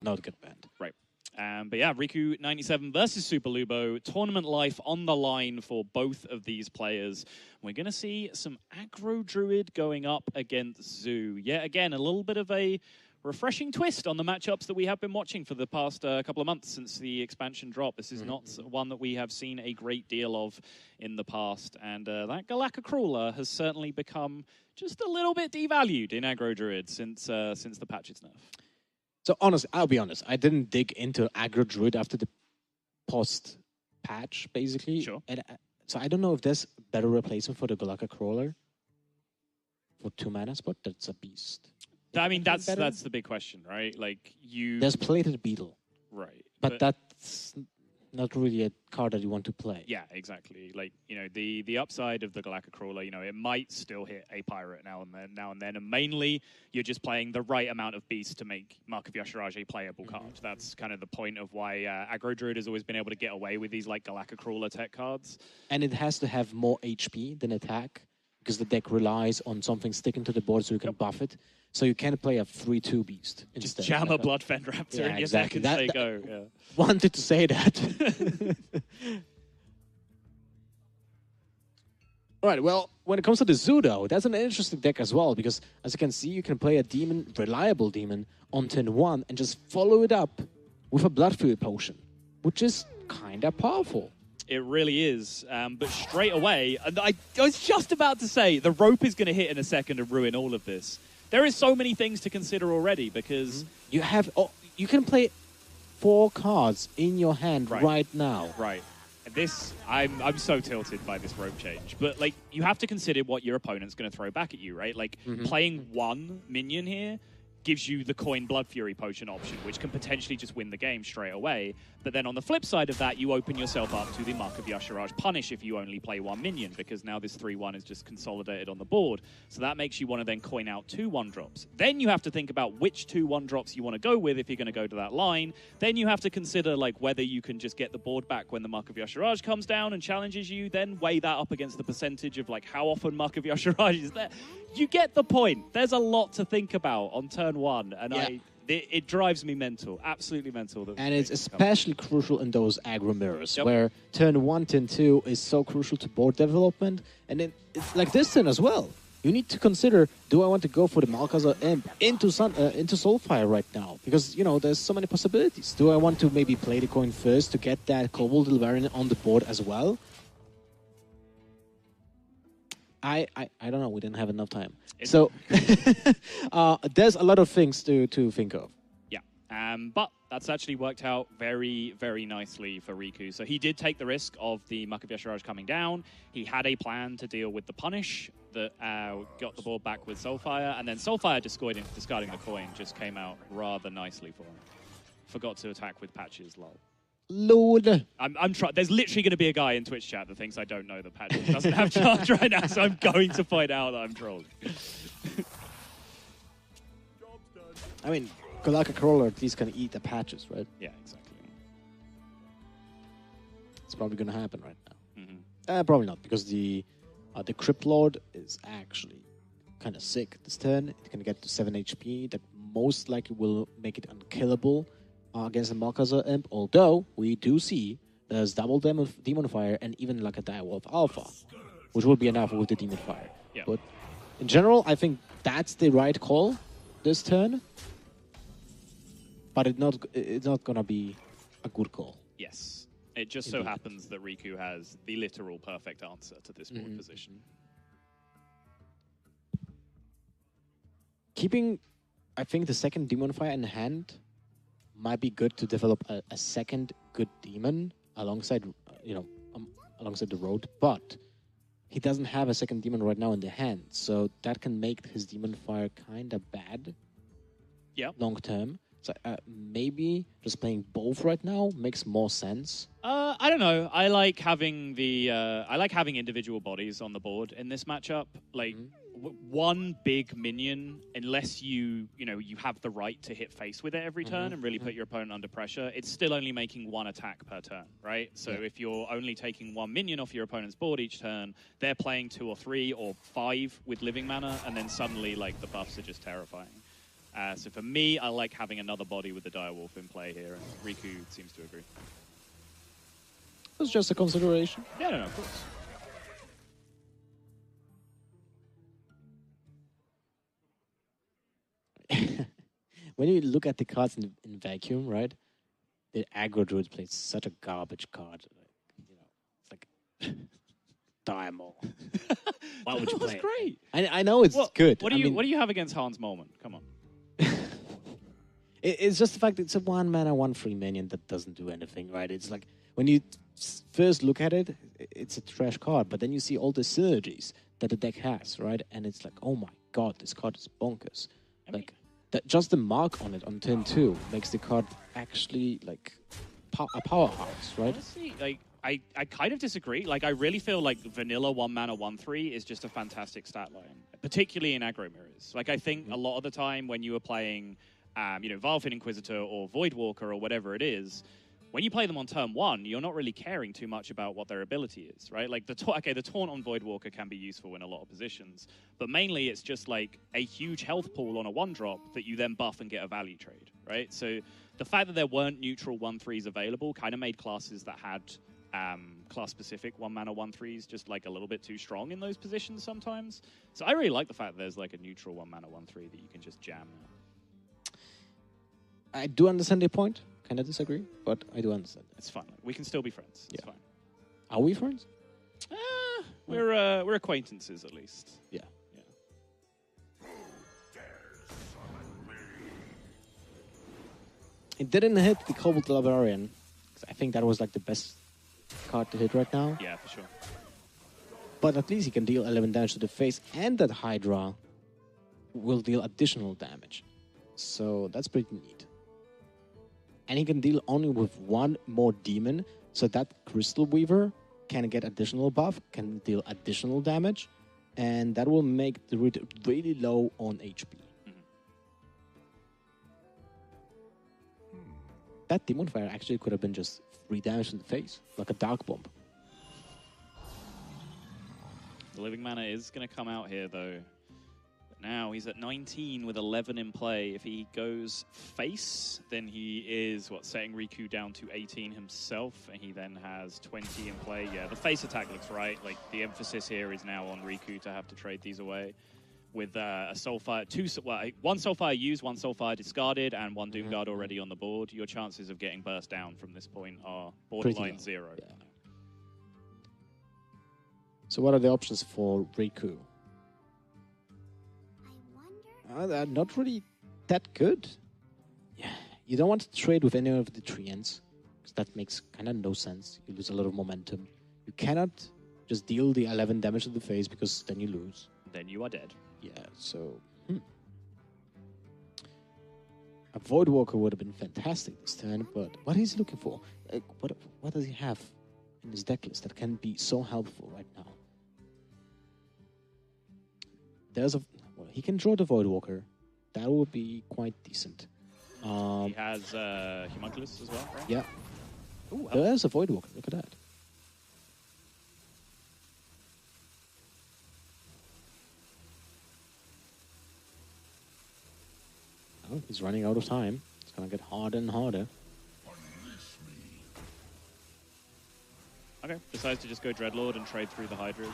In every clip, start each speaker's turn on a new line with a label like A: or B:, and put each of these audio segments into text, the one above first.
A: not get banned.
B: Right. But yeah, riku97 versus Superlubo. Tournament life on the line for both of these players. We're going to see some aggro druid going up against Zoo. Yet again, a little bit of a refreshing twist on the matchups that we have been watching for the past couple of months since the expansion drop. This is not one that we have seen a great deal of in the past. And that Galaka Crawler has certainly become just a little bit devalued in aggro druid since the patch's nerf.
A: So honestly, I'll be honest. I didn't dig into aggro druid after the post patch, basically.
B: Sure.
A: And so I don't know if there's a better replacement for the Galaka Crawler for 2 mana spot. That's a beast.
B: I mean, that's the big question, right? Like
A: there's Plated Beetle,
B: right?
A: But that's not really a card that you want to play.
B: Yeah, exactly. Like, you know, the upside of the Galaka Crawler, you know, it might still hit a pirate now and then, and mainly you're just playing the right amount of beast to make Mark of Yasharaj a playable card. That's kind of the point of why aggro druid has always been able to get away with these like Galaka Crawler tech cards.
A: And it has to have more HP than attack, because the deck relies on something sticking to the board so you can buff it. So you can't play a 3/2 beast.
B: Just jam a Bloodfend Raptor in your deck and say go. Yeah.
A: Wanted to say that. All right, well, when it comes to the Zoo, though, that's an interesting deck as well, because as you can see, you can play a demon, reliable demon, on turn 1 and just follow it up with a Blood Fury Potion, which is kind of powerful.
B: It really is. But straight away, and I was just about to say, the rope is going to hit in a second and ruin all of this. There is so many things to consider already, because
A: you can play 4 cards in your hand right now.
B: Right. And this, I'm so tilted by this rope change. But like, you have to consider what your opponent's going to throw back at you, right? Like playing 1 minion here gives you the coin Blood Fury Potion option, which can potentially just win the game straight away. But then on the flip side of that, you open yourself up to the Mark of Yasharaj punish if you only play 1 minion, because now this 3/1 is just consolidated on the board. So that makes you want to then coin out 2 1-drops. Then you have to think about which 2 1-drops you want to go with if you're going to go to that line. Then you have to consider like whether you can just get the board back when the Mark of Yasharaj comes down and challenges you, then weigh that up against the percentage of like how often Mark of Yasharaj is there. You get the point. There's a lot to think about on turn 1, and it drives me mental, absolutely mental.
A: And it's especially crucial in those aggro mirrors, where turn 1, turn 2 is so crucial to board development, and then it's like this turn as well. You need to consider: do I want to go for the Malkazar Imp into Soulfire right now? Because you know there's so many possibilities. Do I want to maybe play the coin first to get that Kobold Ilvarian on the board as well? I don't know. We didn't have enough time. So there's a lot of things to think of.
B: Yeah, but that's actually worked out very, very nicely for Riku. So he did take the risk of the Mark of Yasharaj coming down. He had a plan to deal with the punish that got the board back with Soulfire. And then Soulfire discarding the coin just came out rather nicely for him. Forgot to attack with patches, lol.
A: Lord.
B: I'm trying. There's literally going to be a guy in Twitch chat that thinks I don't know that Patches doesn't have charge right now, so I'm going to point out that I'm trolling.
A: I mean, Galaka Crawler at least can eat the patches, right?
B: Yeah, exactly.
A: It's probably going to happen right now. Probably not, because the Crypt Lord is actually kind of sick this turn. It can get to 7 HP. That most likely will make it unkillable against the Malkazar Imp, although we do see there's double Demon Fire and even like a Direwolf Alpha, which will be enough with the Demon Fire.
B: Yeah.
A: But in general, I think that's the right call this turn, but it's not going to be a good call.
B: Yes. It just so happens that Riku has the literal perfect answer to this board position.
A: Keeping, I think, the second Demon Fire in hand might be good to develop a second good demon alongside, alongside the road. But he doesn't have a second demon right now in the hand, so that can make his Demon Fire kind of bad.
B: Yeah.
A: Long term. So maybe just playing both right now makes more sense.
B: I don't know. I like having individual bodies on the board in this matchup. Like one big minion, unless you have the right to hit face with it every turn and really put your opponent under pressure, it's still only making 1 attack per turn, right? So if you're only taking 1 minion off your opponent's board each turn, they're playing 2 or 3 or 5 with living mana, and then suddenly like the buffs are just terrifying. So for me, I like having another body with the Direwolf in play here, and Riku seems to agree.
A: It's just a consideration.
B: Yeah, no, of course.
A: When you look at the cards in vacuum, right? The aggro druid plays such a garbage card. It's like Diamond. Why would you play?
B: That's great.
A: I know it's good.
B: What do you have against Hans Molman? Come on.
A: It's just the fact that it's a 1-mana 1/3 minion that doesn't do anything, right? It's like when you first look at it, it's a trash card, but then you see all the synergies that the deck has, right? And it's like, oh my god, this card is bonkers. That just the mark on it on turn 2 makes the card actually like a powerhouse, right?
B: Honestly, I kind of disagree. Like, I really feel like vanilla 1-mana 1/3 is just a fantastic stat line, particularly in aggro mirrors. Like, I think a lot of the time when you are playing, Valfin Inquisitor or Voidwalker or whatever it is, when you play them on turn 1, you're not really caring too much about what their ability is, right? Like, the taunt on Voidwalker can be useful in a lot of positions, but mainly it's just like a huge health pool on a 1-drop that you then buff and get a value trade, right? So the fact that there weren't neutral 1/3s available kind of made classes that had class-specific 1-mana 1/3s just like a little bit too strong in those positions sometimes. So I really like the fact that there's like a neutral 1-mana 1/3 that you can just jam now.
A: I do understand your point. Kind of disagree, but I do understand.
B: It's fine. We can still be friends. It's fine.
A: Are we friends?
B: We're acquaintances at least.
A: Yeah. It didn't hit the Cobalt Librarian. I think that was like the best card to hit right now.
B: Yeah, for sure.
A: But at least he can deal 11 damage to the face, and that Hydra will deal additional damage. So that's pretty neat. And he can deal only with one more demon, so that Crystal Weaver can get additional buff, can deal additional damage, and that will make the druid really low on HP. That Demon Fire actually could have been just 3 damage in the face, like a Dark Bomb.
B: The Living Mana is going to come out here, though. But now he's at 19 with 11 in play. If he goes face, then he is, setting Riku down to 18 himself, and he then has 20 in play. Yeah, the face attack looks right. Like, the emphasis here is now on Riku to have to trade these away. With a Soulfire, one Soulfire used, one Soulfire discarded, and one Doomguard already on the board, your chances of getting burst down from this point are borderline 0.
A: Yeah. So what are the options for Riku? They're not really that good. Yeah, you don't want to trade with any of the Treants, because that makes kind of no sense. You lose a lot of momentum. You cannot just deal the 11 damage to the face, because then you lose.
B: Then you are dead.
A: Yeah, so... A Voidwalker would have been fantastic this turn, but what is he looking for? Like, what does he have in his deck list that can be so helpful right now? He can draw the Voidwalker. That would be quite decent.
B: He has Homunculus as well, right?
A: Yeah. Ooh, there's a Voidwalker. Look at that. Oh, he's running out of time. It's going to get harder and harder.
B: Okay, decides to just go Dreadlord and trade through the Hydras.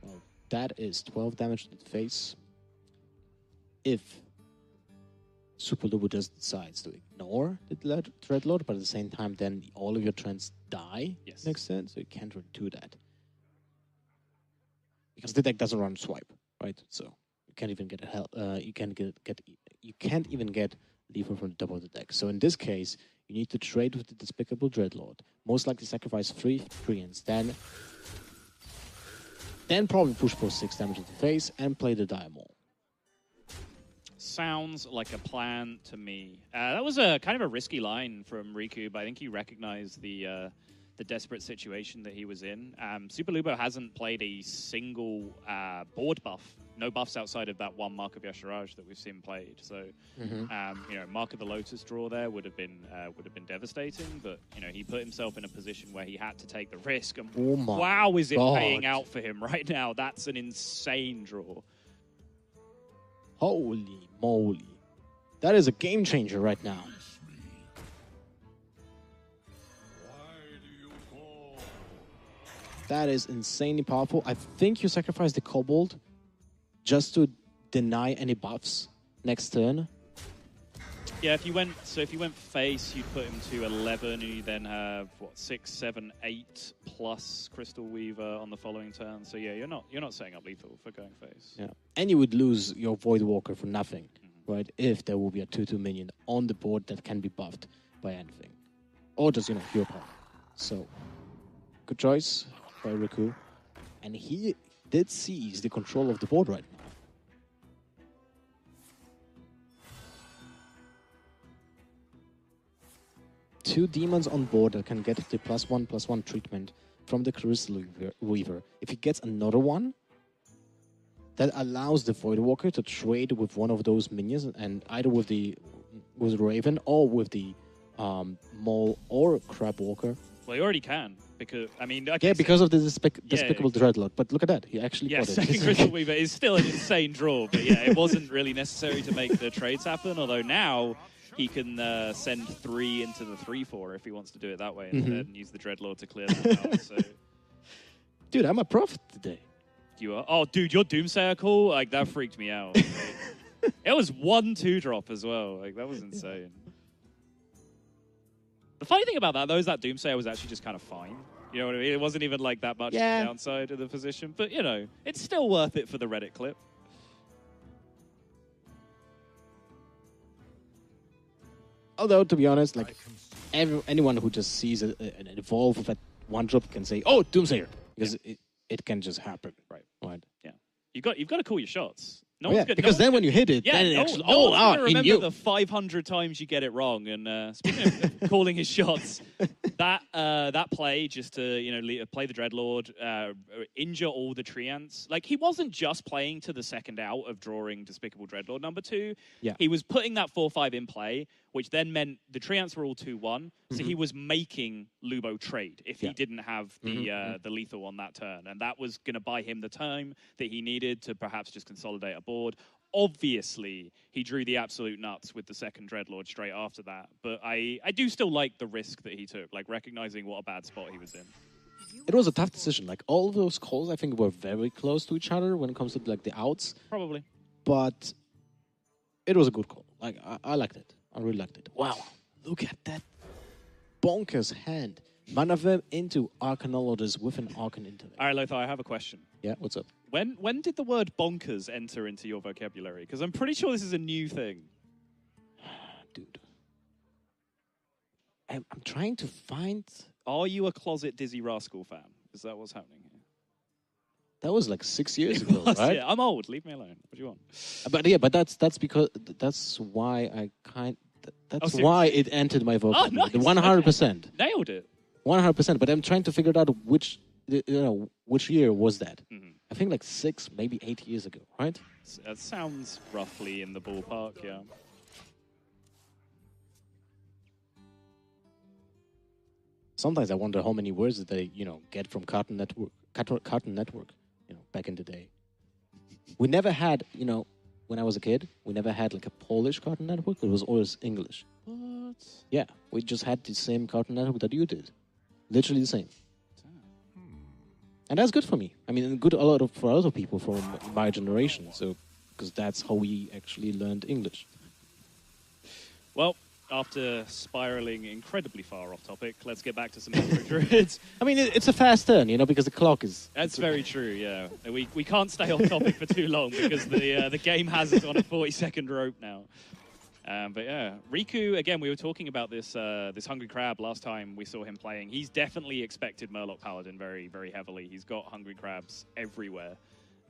A: Well, that is 12 damage to the face. If Superlubo just decides to ignore the Dreadlord, but at the same time, then all of your turns die next turn, so you can't really do that. Because the deck doesn't run swipe, right? So you can't even get you can't even get Lever from the top of the deck. So in this case, you need to trade with the Despicable Dreadlord. Most likely sacrifice 3 Treants, then probably push for 6 damage to the face and play the Diamond.
B: Sounds like a plan to me. That was a kind of a risky line from Riku, but I think he recognized the desperate situation that he was in. Superlubo hasn't played a single board buff no buffs outside of that one Mark of Yasharaj that we've seen played. So, you know, Mark of the Lotus draw there would have been devastating. But you know, he put himself in a position where he had to take the risk. And wow, is it paying out for him right now? That's an insane draw.
A: Holy moly, that is a game changer right now. That is insanely powerful. I think you sacrifice the Kobold just to deny any buffs next turn.
B: Yeah, if you went face, you'd put him to 11, and you then have what 6, 7, 8 plus Crystal Weaver on the following turn. So yeah, you're not setting up lethal for going face.
A: Yeah, and you would lose your Void Walker for nothing, right? If there will be a 2/2 minion on the board that can be buffed by anything, or just hero power. So good choice by Riku, and he did seize the control of the board right now. Two demons on board that can get the +1/+1 treatment from the Crystal Weaver. If he gets another one, that allows the Void Walker to trade with one of those minions, and either with the Raven or with the Mole or Crab Walker.
B: Well, he already can, because, I mean...
A: Okay, because of the Despicable Dreadlord. But look at that, he actually got it.
B: Second Crystal Weaver is still an insane draw, but yeah, it wasn't really necessary to make the trades happen, although now he can send 3 into the 3/4 if he wants to do it that way instead, and use the Dreadlord to clear that out. So.
A: Dude, I'm a prophet today.
B: You are? Oh, dude, your Doomsayer call? Like, that freaked me out. Like, it was 1/2 drop as well. Like, that was insane. The funny thing about that, though, is that Doomsayer was actually just kind of fine. You know what I mean? It wasn't even like that much downside of the position. But, you know, it's still worth it for the Reddit clip.
A: Although, to be honest, like, anyone who just sees an evolve of that 1-drop can say, oh, Doomsayer. Because it can just happen. Right.
B: Yeah. You've got to call your shots.
A: No because then when you hit it, then it actually...
B: No one's going to remember the 500 times you get it wrong. And speaking of calling his shots, that play just to play the Dreadlord, injure all the Treants. Like, he wasn't just playing to the second out of drawing Despicable Dreadlord number 2. Yeah. He was putting that 4/5 in play, which then meant the Treants were all 2/1. So he was making Lubo trade if he didn't have the lethal on that turn. And that was going to buy him the time that he needed to perhaps just consolidate a board. Obviously, he drew the absolute nuts with the second Dreadlord straight after that. But I do still like the risk that he took, like recognizing what a bad spot he was in.
A: It was a tough decision. Like, all of those calls, I think, were very close to each other when it comes to, like, the outs.
B: Probably.
A: But it was a good call. Like, I liked it. I really liked it. Wow. Look at that bonkers hand. Mana them into Arcanologist with an Arcan Intellect.
B: All right, Lothar, I have a question.
A: Yeah, what's up?
B: When did the word bonkers enter into your vocabulary? Because I'm pretty sure this is a new thing.
A: Dude. I'm trying to find...
B: Are you a closet Dizzy Rascal fan? Is that what's happening here?
A: That was like 6 years ago, right?
B: Yeah, I'm old. Leave me alone. What do you want?
A: But that's because... That's why I can't... That's why it entered my vocabulary.
B: Oh, nice.
A: 100%.
B: Nailed it.
A: 100%. But I'm trying to figure out which year was that. I think like 6, maybe 8 years ago, right?
B: That sounds roughly in the ballpark, yeah.
A: Sometimes I wonder how many words that they, get from Cartoon Network, back in the day. We never had, when I was a kid, we never had like a Polish Cartoon Network. It was always English.
B: What?
A: Yeah, we just had the same Cartoon Network that you did. Literally the same. And that's good for me. I mean, good for other people from my generation. So, because that's how we actually learned English.
B: Well, after spiraling incredibly far off topic, let's get back to some druids.
A: I mean, it's a fast turn, because the clock is...
B: That's very true, yeah. We can't stay off topic for too long because the game has us on a 40-second rope now. But yeah, Riku, again, we were talking about this Hungry Crab last time we saw him playing. He's definitely expected Murloc Paladin very, very heavily. He's got Hungry Crabs everywhere.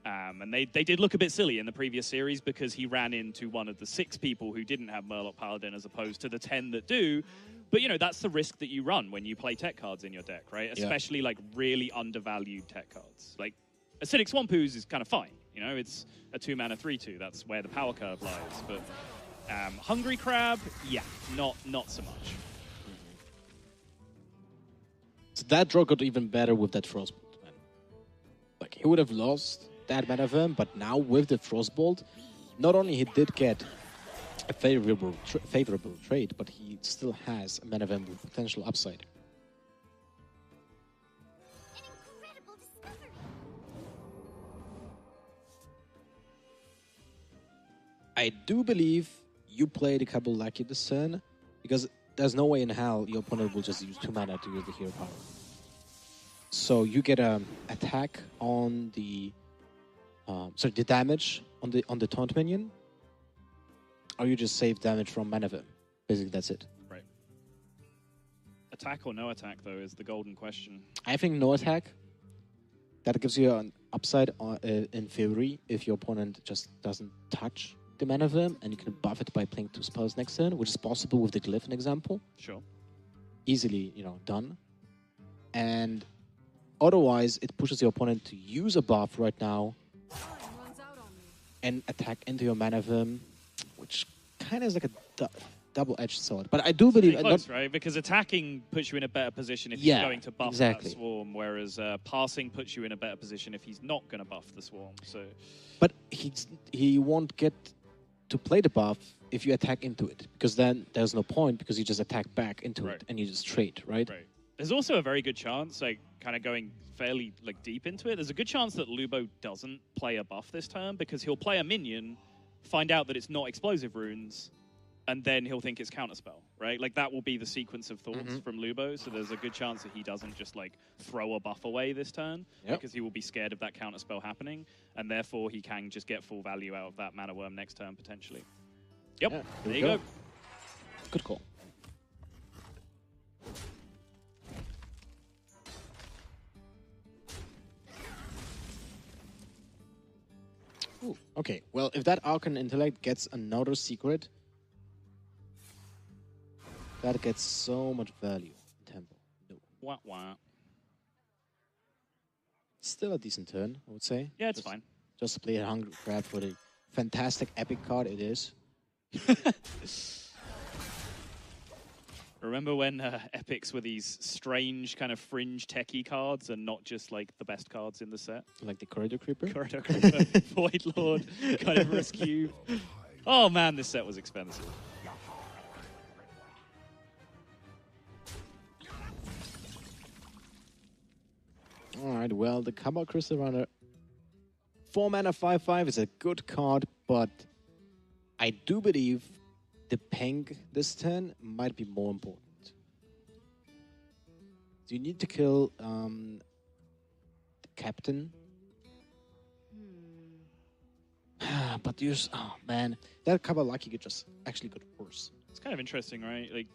B: And they did look a bit silly in the previous series because he ran into one of the 6 people who didn't have Murloc Paladin as opposed to the 10 that do. But, that's the risk that you run when you play tech cards in your deck, right? Especially, like, really undervalued tech cards. Like, Acidic Swampoos is kind of fine. You know, it's a 2-mana 3/2. That's where the power curve lies. But Hungry Crab, yeah, not so much.
A: So that draw got even better with that Frostbolt, man. Like, he would have lost that mana firm, but now with the Frostbolt, not only he did get a favorable trade, but he still has a mana firm with potential upside. I do believe you played a couple lucky this turn, because there's no way in hell your opponent will just use 2 mana to use the hero power. So you get a attack on the the damage on the taunt minion, or you just save damage from mana firm. Basically, that's it.
B: Right. Attack or no attack, though, is the golden question.
A: I think no attack. That gives you an upside in theory if your opponent just doesn't touch the mana firm, and you can buff it by playing 2 spells next turn, which is possible with the Glyph, an example.
B: Sure.
A: Easily, done. And otherwise, it pushes your opponent to use a buff right now and attack into your mana firm, which kind of is like a double-edged sword. But I do believe...
B: Close, right? Because attacking puts you in a better position if he's going to buff that swarm, whereas passing puts you in a better position if he's not going to buff the swarm. So,
A: but he won't get to play the buff if you attack into it, because then there's no point, because you just attack back into it and you just trade, right?
B: Right. There's also a very good chance, like, kind of going fairly deep into it, there's a good chance that Lubo doesn't play a buff this turn, because he'll play a minion, find out that it's not explosive runes, and then he'll think it's counterspell, right? Like, that will be the sequence of thoughts from Lubo, so there's a good chance that he doesn't just, like, throw a buff away this turn, because he will be scared of that counterspell happening, and therefore he can just get full value out of that Mana Worm next turn, potentially. Yep,
A: yeah,
B: there you go.
A: Good call. Ooh, okay, well, if that Arcane Intellect gets another secret, that gets so much value in Temple. No.
B: Wah, wah.
A: Still a decent turn, I would say.
B: Yeah, it's fine.
A: Just to play a Hungry Crab for the fantastic epic card it is.
B: Remember when epics were these strange kind of fringe techie cards and not just like the best cards in the set?
A: Like the Corridor Creeper?
B: Corridor Creeper, Void Lord, kind of Risk Cube. Oh man, this set was expensive.
A: Alright, well, the Cabal Crystal Runner 4 mana 5/5 is a good card, but I do believe the ping this turn might be more important. So you need to kill the captain. But oh man, that Kabalaki just actually got worse.
B: It's kind of interesting, right? Like,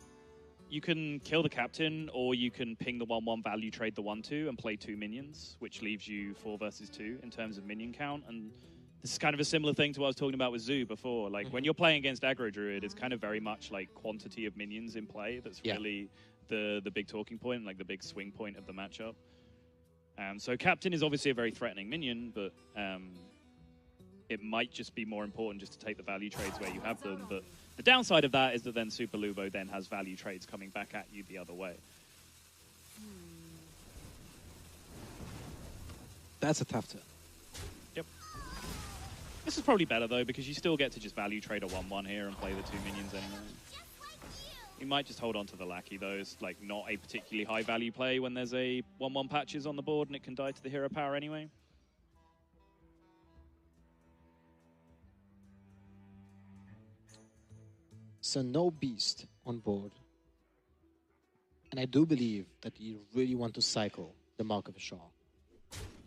B: you can kill the captain, or you can ping the 1/1 value trade the 1/2 and play 2 minions, which leaves you 4 versus 2 in terms of minion count. And this is kind of a similar thing to what I was talking about with Zoo before. Like, when you're playing against Aggro Druid, it's kind of very much like quantity of minions in play that's really the big talking point, like the big swing point of the matchup. So Captain is obviously a very threatening minion, but it might just be more important just to take the value trades where you have them. But the downside of that is that then Superlubo then has value trades coming back at you the other way.
A: That's a tough turn.
B: Yep. This is probably better, though, because you still get to just value trade a 1/1 here and play the 2 minions anyway. You might just hold on to the Lackey, though. It's like not a particularly high value play when there's a 1/1 patches on the board and it can die to the hero power anyway.
A: So no beast on board. And I do believe that you really want to cycle the Mark of Ashar.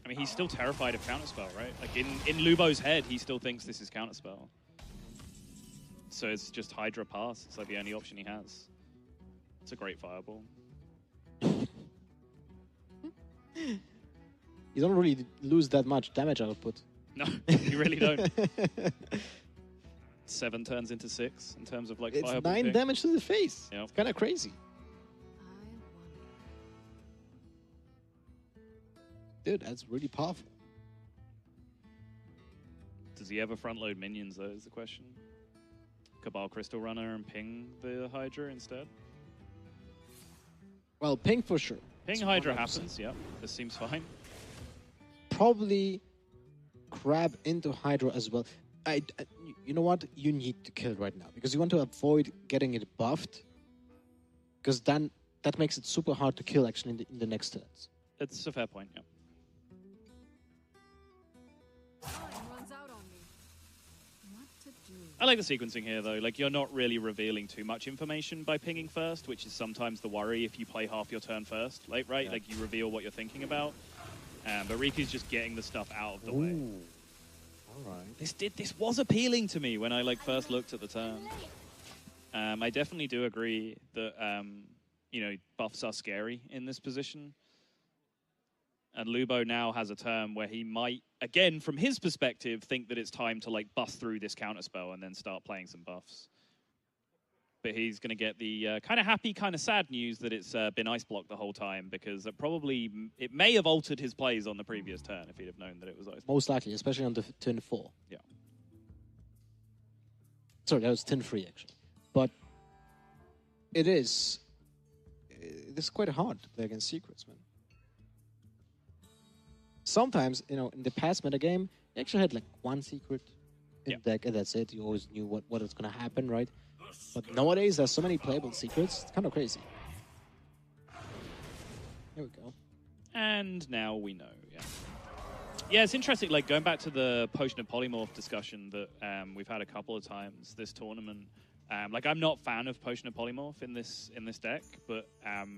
B: I mean, he's still terrified of Counterspell, right? Like, in Lubo's head, he still thinks this is Counterspell. So it's just Hydra Pass. It's like the only option he has. It's a great fireball.
A: You don't really lose that much damage output.
B: No, you really don't. 7 turns into 6 in terms of like
A: it's
B: fireball.
A: 9 damage to the face.
B: Yep.
A: It's kind of crazy. Dude, that's really powerful.
B: Does he ever front load minions, though, is the question. Cabal Crystal Runner and ping the Hydra instead?
A: Well, ping for sure.
B: Ping Hydra happens, yeah. This seems fine.
A: Probably grab into Hydra as well. You know what? You need to kill it right now because you want to avoid getting it buffed. Because then that makes it super hard to kill actually in the next turns.
B: It's a fair point, yeah. I like the sequencing here, though. Like, you're not really revealing too much information by pinging first, which is sometimes the worry if you play half your turn first, like, right? Yeah. Like, you reveal what you're thinking about. But Riku's just getting the stuff out of the way.
A: All right.
B: This was appealing to me when I, like, first looked at the turn. I definitely do agree that, you know, buffs are scary in this position. And Lubo now has a turn where he might, again, from his perspective, think that it's time to, like, bust through this counterspell and then start playing some buffs. But he's going to get the kind of happy, kind of sad news that it's been ice blocked the whole time, because it may have altered his plays on the previous turn if he'd have known that it was ice blocked.
A: Most likely, especially on the turn 4.
B: Yeah.
A: Sorry, that was turn 3, actually. But it is quite hard to play against secrets, man. Sometimes, you know, in the past metagame, you actually had like one secret in the deck, and that's it. You always knew what was going to happen, right? But nowadays, there's so many playable secrets. It's kind of crazy. Here we go.
B: And now we know, yeah. Yeah, it's interesting, like, going back to the Potion of Polymorph discussion that we've had a couple of times this tournament. Like, I'm not a fan of Potion of Polymorph in this deck, but,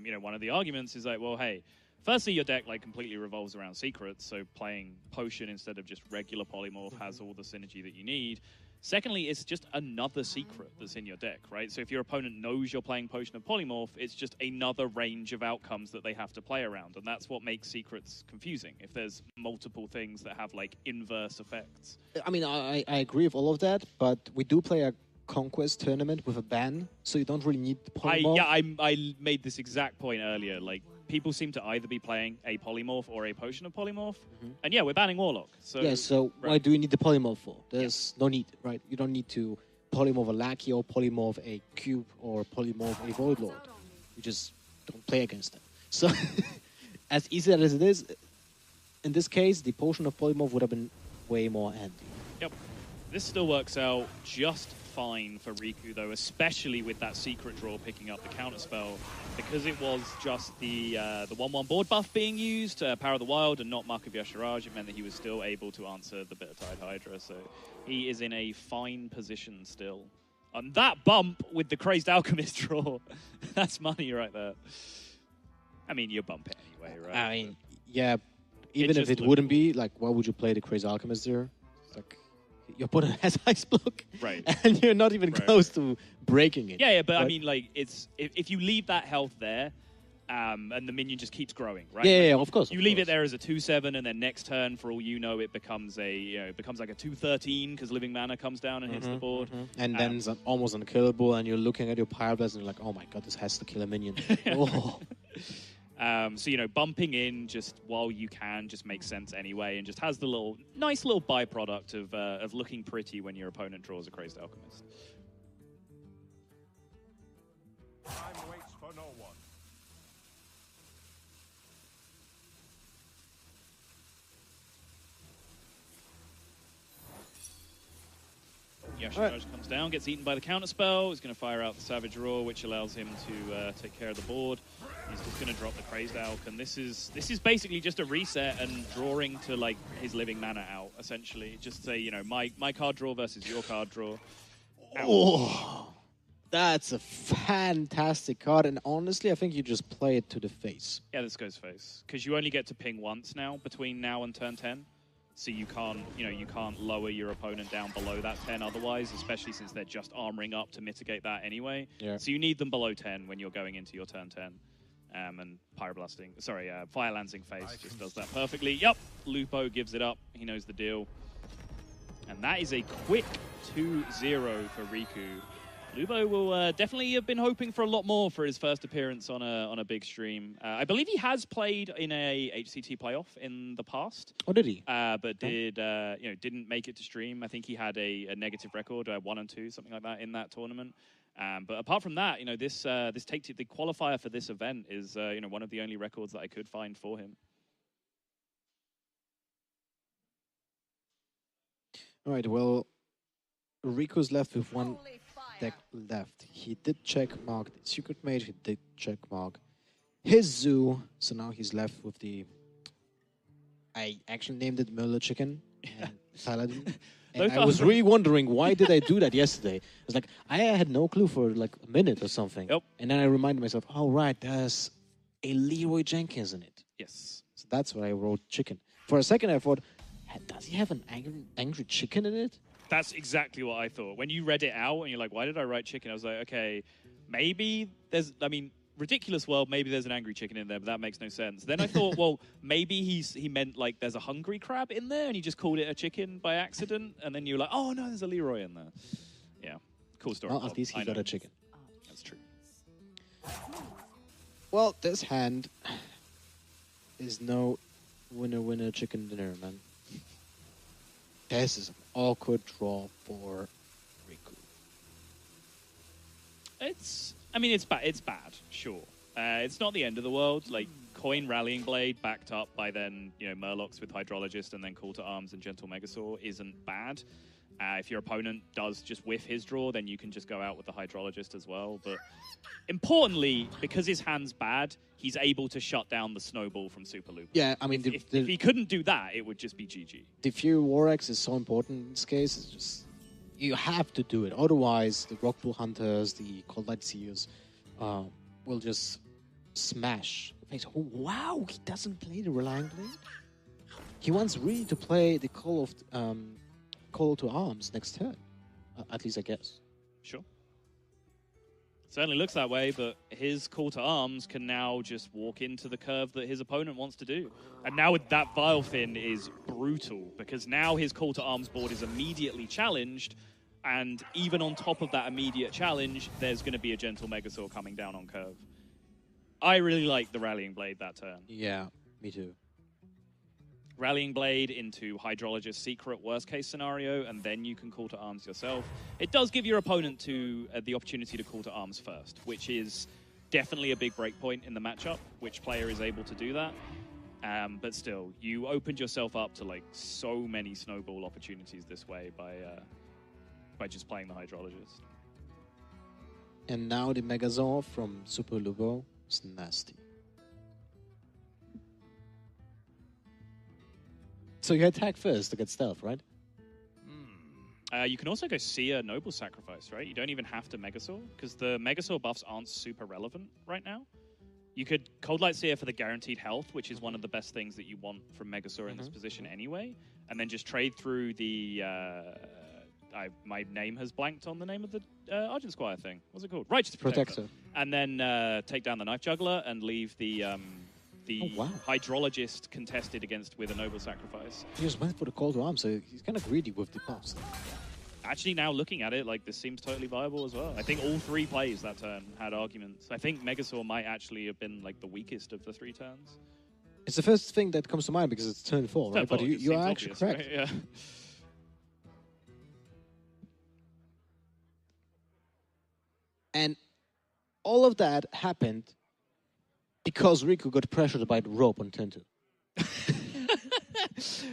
B: you know, one of the arguments is like, well, hey, firstly, your deck like completely revolves around secrets, so playing Potion instead of just regular Polymorph has all the synergy that you need. Secondly, it's just another secret that's in your deck, right? So if your opponent knows you're playing Potion of Polymorph, it's just another range of outcomes that they have to play around, and that's what makes secrets confusing, if there's multiple things that have like inverse effects.
A: I mean, I agree with all of that, but we do play a Conquest tournament with a ban, so you don't really need the Polymorph.
B: I made this exact point earlier, like, people seem to either be playing a Polymorph or a Potion of Polymorph. And yeah, we're banning Warlock. So,
A: yeah, so why do you need the Polymorph for? There's no need, right? You don't need to Polymorph a Lackey or Polymorph a Cube or Polymorph a Void Lord. You just don't play against them. So, as easy as it is, in this case, the Potion of Polymorph would have been way more handy. Yep.
B: This still works out just fine for Riku, though, especially with that secret draw picking up the counterspell, because it was just the 1/1 board buff being used, Power of the Wild, and not Mark of Yasharaj. It meant that he was still able to answer the Bitter Tide Hydra, so he is in a fine position still. And that bump with the Crazed Alchemist draw, that's money right there. I mean, you bump it anyway, right?
A: I mean, yeah, even if it wouldn't be, like, why would you play the Crazed Alchemist there? Like, your opponent has ice block,
B: right?
A: And you're not even close to breaking it.
B: Yeah, but I mean, like, it's if you leave that health there, and the minion just keeps growing, right?
A: Yeah, of course.
B: You leave it there as a 2/7, and then next turn, for all you know, it becomes it becomes like a 2/13 because living mana comes down and hits the board,
A: and then it's almost unkillable. And you're looking at your Pyroblast and you're like, oh my god, this has to kill a minion. Oh.
B: So, you know, bumping in just while you can just makes sense anyway, and just has the nice little byproduct of looking pretty when your opponent draws a Crazed Alchemist.
C: Time waits for no one.
B: Yasharaj comes down, gets eaten by the counterspell. He's going to fire out the Savage Roar, which allows him to take care of the board. He's just going to drop the Crazed Alch, and this is basically just a reset and drawing to like his living mana out, essentially. Just say, you know, my card draw versus your card draw.
A: Oh, that's a fantastic card, and honestly, I think you just play it to the face.
B: Yeah, this goes face, because you only get to ping once now between now and turn 10. So you can't lower your opponent down below that 10 otherwise, especially since they're just armoring up to mitigate that anyway.
A: Yeah.
B: So you need them below 10 when you're going into your turn 10. And Fire Lancing Face just does that perfectly. Yup, Lupo gives it up. He knows the deal. And that is a quick 2-0 for Riku. Lubo will definitely have been hoping for a lot more for his first appearance on a big stream. I believe he has played in a HCT playoff in the past.
A: Oh, did he?
B: But didn't make it to stream. I think he had a negative record, 1 and 2, something like that, in that tournament. But apart from that, this the qualifier for this event is one of the only records that I could find for him.
A: All right. Well, Riku's left with one deck left. He did check mark the Secret Mage. He did check mark his Zoo. So now he's left with the... I actually named it Merle Chicken and Paladin. And I was really wondering, why did I do that yesterday? I was like, I had no clue for like a minute or something.
B: Yep.
A: And then I reminded myself, oh, right, there's a Leroy Jenkins in it.
B: Yes.
A: So that's why I wrote chicken. For a second, I thought, does he have an angry chicken in it?
B: That's exactly what I thought. When you read it out and you're like, why did I write chicken? I was like, okay, maybe there's, ridiculous world, maybe there's an angry chicken in there, but that makes no sense. Then I thought, well, maybe he meant like there's a hungry crab in there and he just called it a chicken by accident. And then you're like, oh no, there's a Leroy in there. Yeah, cool story.
A: Well, at least he got a chicken.
B: That's true.
A: Well, this hand is no winner chicken dinner, man. This is an awkward draw for Riku.
B: It's bad. It's bad, sure. It's not the end of the world. Like, coin Rallying Blade backed up by then, Murlocs with Hydrologist and then Call to Arms and Gentle Megasaur isn't bad. If your opponent does just whiff his draw, then you can just go out with the Hydrologist as well. But importantly, because his hand's bad, he's able to shut down the snowball from Superlubo.
A: Yeah,
B: if he couldn't do that, it would just be GG.
A: The Fury War Axe is so important in this case. It's just, you have to do it. Otherwise, the Rockpool Hunters, the Cold Light Seers will just smash. Oh, wow, he doesn't play the Relying Blade? He wants really to play the Call to Arms next turn. At least I guess.
B: Sure. Certainly looks that way, but his Call to Arms can now just walk into the curve that his opponent wants to do. And now with that Vile Fin is brutal, because now his Call to Arms board is immediately challenged, and even on top of that immediate challenge, there's going to be a Gentle Megasaur coming down on curve. I really like the Rallying Blade that turn.
A: Yeah, me too.
B: Rallying Blade into Hydrologist Secret, worst case scenario, and then you can Call to Arms yourself. It does give your opponent the opportunity to Call to Arms first, which is definitely a big breakpoint in the matchup. Which player is able to do that? But still, you opened yourself up to like so many snowball opportunities this way by just playing the Hydrologist.
A: And now the Megazord from Superlubo is nasty. So you attack first to get stealth, right?
B: You can also go Seer Noble Sacrifice, right? You don't even have to Megasaur, because the Megasaur buffs aren't super relevant right now. You could Cold Light Seer for the guaranteed health, which is one of the best things that you want from Megasaur in this position anyway, and then just trade through the... my name has blanked on the name of the Argent Squire thing. What's it called? Righteous Protector. And then take down the Knife Juggler and leave the Hydrologist contested against with a Noble Sacrifice.
A: He just went for the Call to Arms, so he's kind of greedy with the buffs.
B: Actually, now looking at it, like, this seems totally viable as well. I think all three plays that turn had arguments. I think Megasaur might actually have been, like, the weakest of the 3 turns.
A: It's the first thing that comes to mind because it's turn 4, right? But you are actually
B: obvious,
A: correct.
B: Right? Yeah.
A: And all of that happened because Riku got pressured by the rope on turn 2.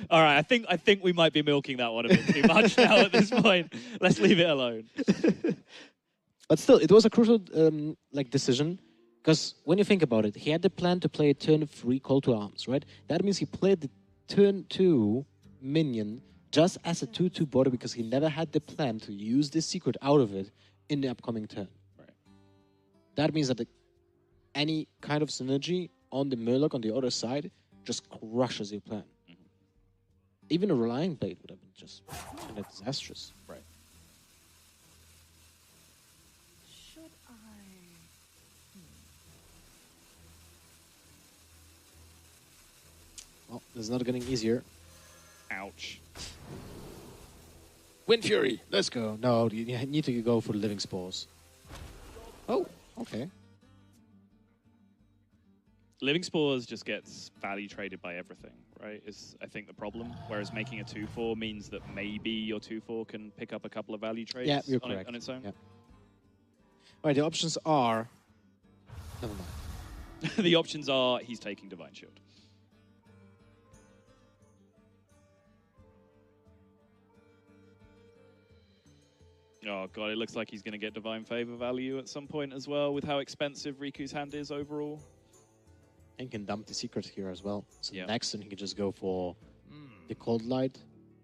B: All right, I think we might be milking that one a bit too much now at this point. Let's leave it alone.
A: But still, it was a crucial decision, because when you think about it, he had the plan to play a turn 3 Call to Arms, right? That means he played the turn 2 minion just as a 2/2 border because he never had the plan to use this secret out of it in the upcoming turn.
B: Right.
A: That means that any kind of synergy on the Murloc on the other side just crushes your plan. Even a Relying Blade would have been just kind of disastrous.
B: Right.
D: Should I?
A: Well, it's not getting easier.
B: Ouch.
A: Wind Fury, let's go. No, you need to go for the Living Spores. Oh, okay.
B: Living Spores just gets value traded by everything, right? Is I think the problem. Whereas making a 2/4 means that maybe your 2/4 can pick up a couple of value trades
A: Yeah, you're correct.
B: On its own.
A: Yeah. All right, the options are... Never mind.
B: The options are he's taking Divine Shield. Oh god, it looks like he's going to get Divine Favor value at some point as well with how expensive Riku's hand is overall.
A: And can dump the secret here as well. So
B: yeah.
A: Next turn he can just go for the Cold Light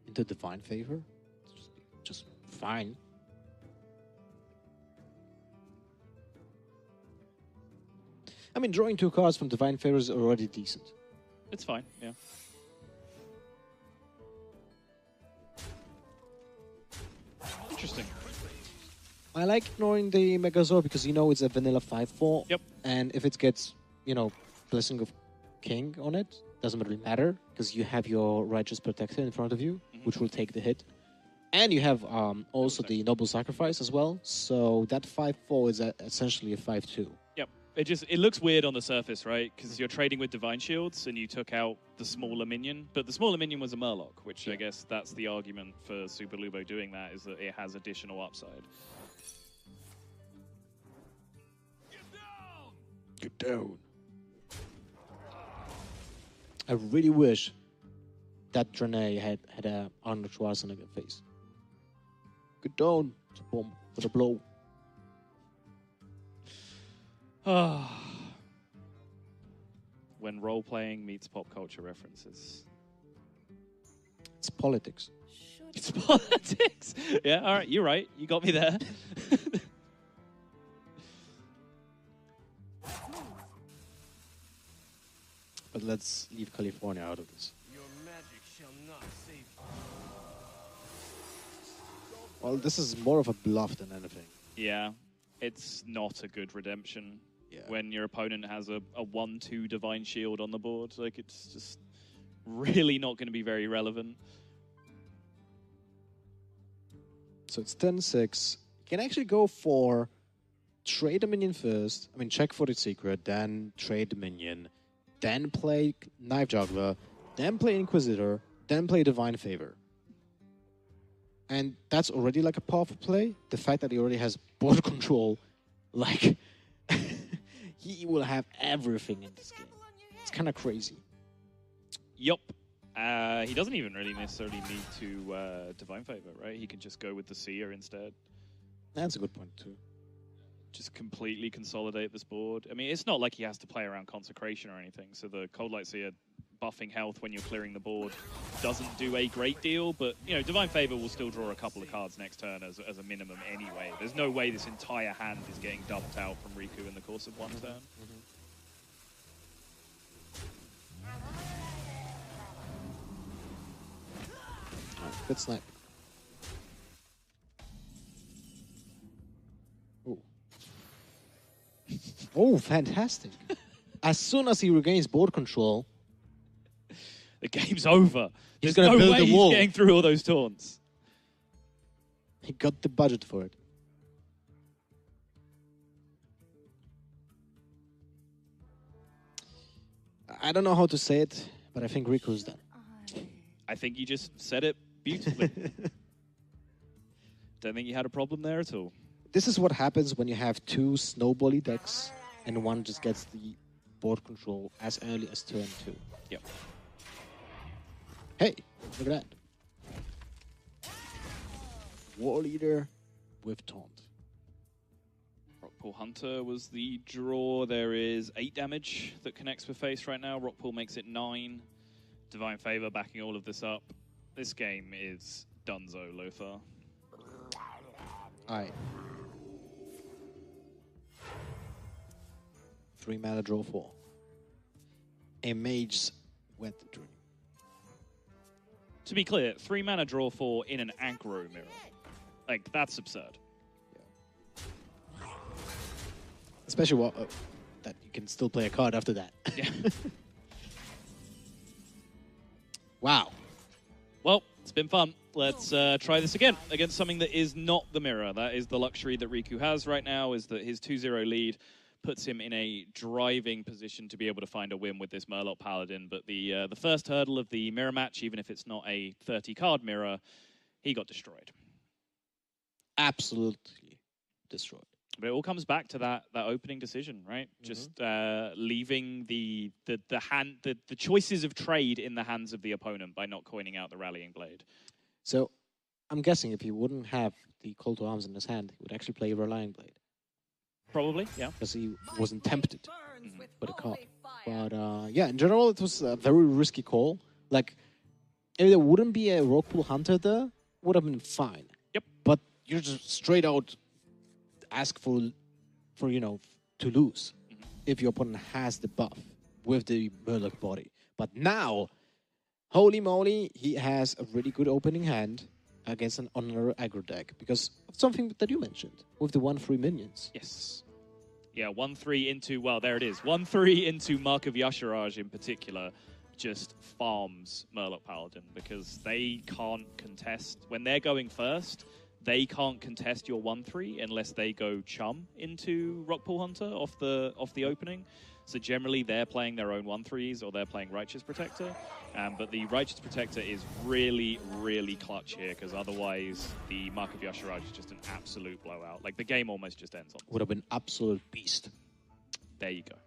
A: into Divine Favor. Just fine. I mean, drawing 2 cards from Divine Favor is already decent.
B: It's fine, yeah. Interesting.
A: I like ignoring the Megazord because you know it's a vanilla 5/4.
B: Yep.
A: And if it gets, you know, Blessing of King on it, doesn't really matter because you have your Righteous Protector in front of you, which will take the hit. And you have also the Noble Sacrifice as well. So that 5/4 is essentially a 5/2.
B: Yep. It looks weird on the surface, right? Because you're trading with Divine Shields and you took out the smaller minion. But the smaller minion was a Murloc, which I guess that's the argument for Superlubo doing that, is that it has additional upside.
A: Get down. I really wish that Draenei had a Arnold Schwarzenegger face. Get down. It's a bomb for the blow.
B: When role-playing meets pop culture references.
A: It's politics.
B: It's politics. Yeah, all right, you're right. You got me there.
A: But let's leave California out of this.
C: Your magic shall not save you.
A: Well, this is more of a bluff than anything.
B: Yeah, it's not a good redemption.
A: Yeah.
B: When your opponent has a 1/2 Divine Shield on the board. Like, it's just really not going to be very relevant.
A: So it's 10-6. You can actually go for trade a minion first. I mean, check for the secret, then trade the minion, then play Knife Juggler, then play Inquisitor, then play Divine Favor. And that's already like a powerful play. The fact that he already has board control, like, he will have everything in this game. It's kind of crazy.
B: Yup. He doesn't even really necessarily need to Divine Favor, right? He can just go with the Seer instead.
A: That's a good point, too.
B: Just completely consolidate this board. I mean, it's not like he has to play around Consecration or anything, so the Cold Light Seer buffing health when you're clearing the board doesn't do a great deal, but, you know, Divine Favor will still draw a couple of cards next turn as a minimum anyway. There's no way this entire hand is getting dumped out from Riku in the course of one turn.
A: Good snipe. Oh. Oh, fantastic. As soon as he regains board control,
B: the game's over.
A: He's
B: There's
A: gonna
B: no
A: build
B: way
A: the wall.
B: he's getting through all those taunts.
A: he got the budget for it. I don't know how to say it, but I think Riku's done.
B: I think you just said it beautifully. Don't think you had a problem there at all.
A: This is what happens when you have two snowbally decks and one just gets the board control as early as turn 2.
B: Yep.
A: Hey, look at that. War Leader with Taunt.
B: Rockpool Hunter was the draw. There is 8 damage that connects with face right now. Rockpool makes it 9. Divine Favor backing all of this up. This game is donezo, Lothar.
A: Alright. 3 mana, draw 4. A Mage's Wet Dream.
B: To be clear, 3 mana, draw 4 in an aggro mirror. Like, that's absurd.
A: Especially that you can still play a card after that.
B: Yeah.
A: Wow.
B: Well, It's been fun. Let's try this again against something that is not the mirror. That is the luxury that Riku has right now, is that his 2-0 lead puts him in a driving position to be able to find a win with this Murloc Paladin. But the first hurdle of the mirror match, even if it's not a 30-card mirror, he got destroyed.
A: Absolutely destroyed.
B: But it all comes back to that opening decision, right? Just leaving the choices of trade in the hands of the opponent by not coining out the Rallying Blade.
A: So I'm guessing if he wouldn't have the Call to Arms in his hand, he would actually play a Rallying Blade.
B: Probably, yeah.
A: Because he wasn't tempted with a card. But yeah, in general, it was a very risky call. Like, if there wouldn't be a Rogue Pool Hunter there, would have been fine.
B: Yep.
A: But you're just straight out ask for you know, to lose if your opponent has the buff with the Murloc body. But now, holy moly, he has a really good opening hand against an another aggro deck because of something that you mentioned with the 1/3 minions.
B: Yes. Yeah, 1/3 into, well, there it is. 1/3 into Mark of Yasharaj in particular just farms Murloc Paladin because they can't contest. When they're going first, they can't contest your 1/3 unless they go chum into Rockpool Hunter off the opening. So generally they're playing their own 1/3s or they're playing Righteous Protector. But the Righteous Protector is really, really clutch here because otherwise the Mark of Yasharaj is just an absolute blowout. Like the game almost just ends on.
A: Would have been absolute beast.
B: There you go.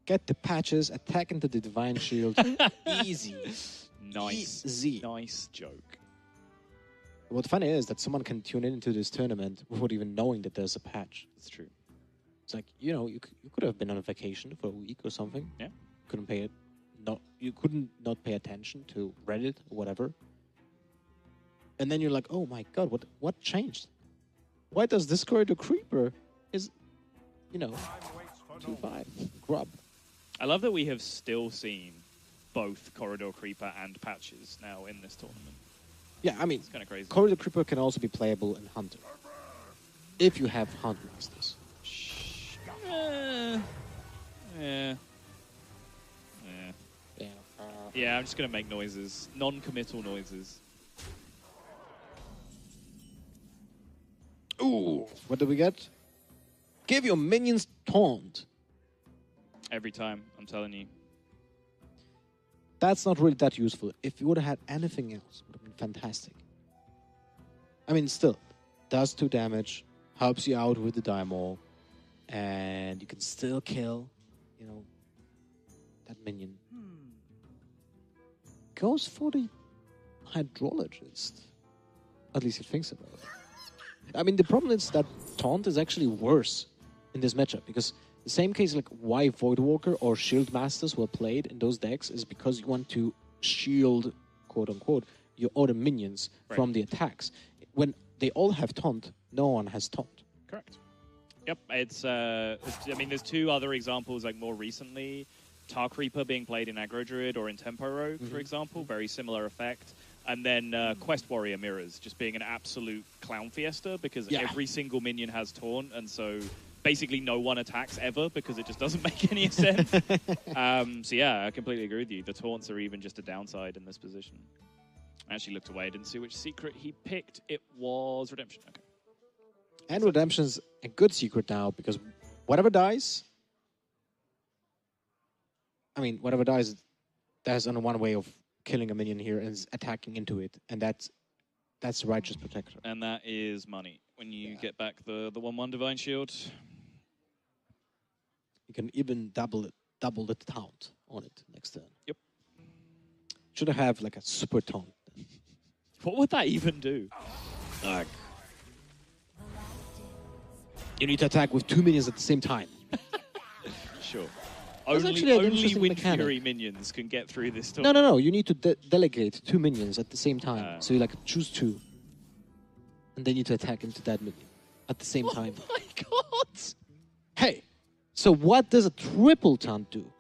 A: Get the patches, attack into the Divine Shield. Easy.
B: Nice.
A: Easy.
B: Nice joke.
A: What's funny is that someone can tune into this tournament without even knowing that there's a patch.
B: That's true.
A: It's like, you know, you could have been on a vacation for a week or something.
B: Yeah.
A: You couldn't not pay attention to Reddit or whatever. And then you're like, oh my god, what changed? Why does this Corridor Creeper is, you know, 2/5 grub?
B: I love that we have still seen both Corridor Creeper and patches now in this tournament.
A: Yeah, I mean,
B: It's kind of crazy.
A: Corridor Creeper can also be playable in Hunter. If you have Hunt Masters.
B: Yeah. Yeah, I'm just going to make noises. Non-committal noises.
A: Ooh, what do we get? Give your minions taunt.
B: Every time, I'm telling you.
A: That's not really that useful. If you would have had anything else, it would have been fantastic. I mean, still, does 2 damage, helps you out with the Daimor, and you can still kill, you know, that minion. Goes for the Hydrologist. At least he thinks about it. I mean, the problem is that Taunt is actually worse in this matchup, because the same case like why Voidwalker or Shield Masters were played in those decks is because you want to shield, quote-unquote, your other minions from the attacks. When they all have Taunt, no one has Taunt.
B: Correct. Yep, it's I mean, there's 2 other examples, like more recently. Tar Creeper being played in Aggro Druid or in Tempo Rogue, for example. Very similar effect. And then Quest Warrior Mirrors just being an absolute clown fiesta because every single minion has Taunt, and so basically no one attacks ever because it just doesn't make any sense. So yeah, I completely agree with you. The Taunts are even just a downside in this position. I actually looked away. I didn't see which secret he picked. It was Redemption. Okay.
A: And Redemption's a good secret now because whatever dies... I mean, whatever dies, there's only one way of killing a minion here and is attacking into it, and that's Righteous Protector.
B: And that is money. When you get back the 1/1 Divine Shield.
A: You can even double the taunt on it next turn.
B: Yep.
A: Should have like a super taunt.
B: What would that even do?
A: You need to attack with 2 minions at the same time.
B: Sure.
A: That's actually an
B: Only
A: interesting
B: Wind
A: mechanic.
B: Fury minions can get through this tour.
A: No. You need to delegate 2 minions at the same time. So you like choose 2. And then you need to attack into that minion at the same time.
B: Oh my god!
A: Hey! So what does a triple taunt do?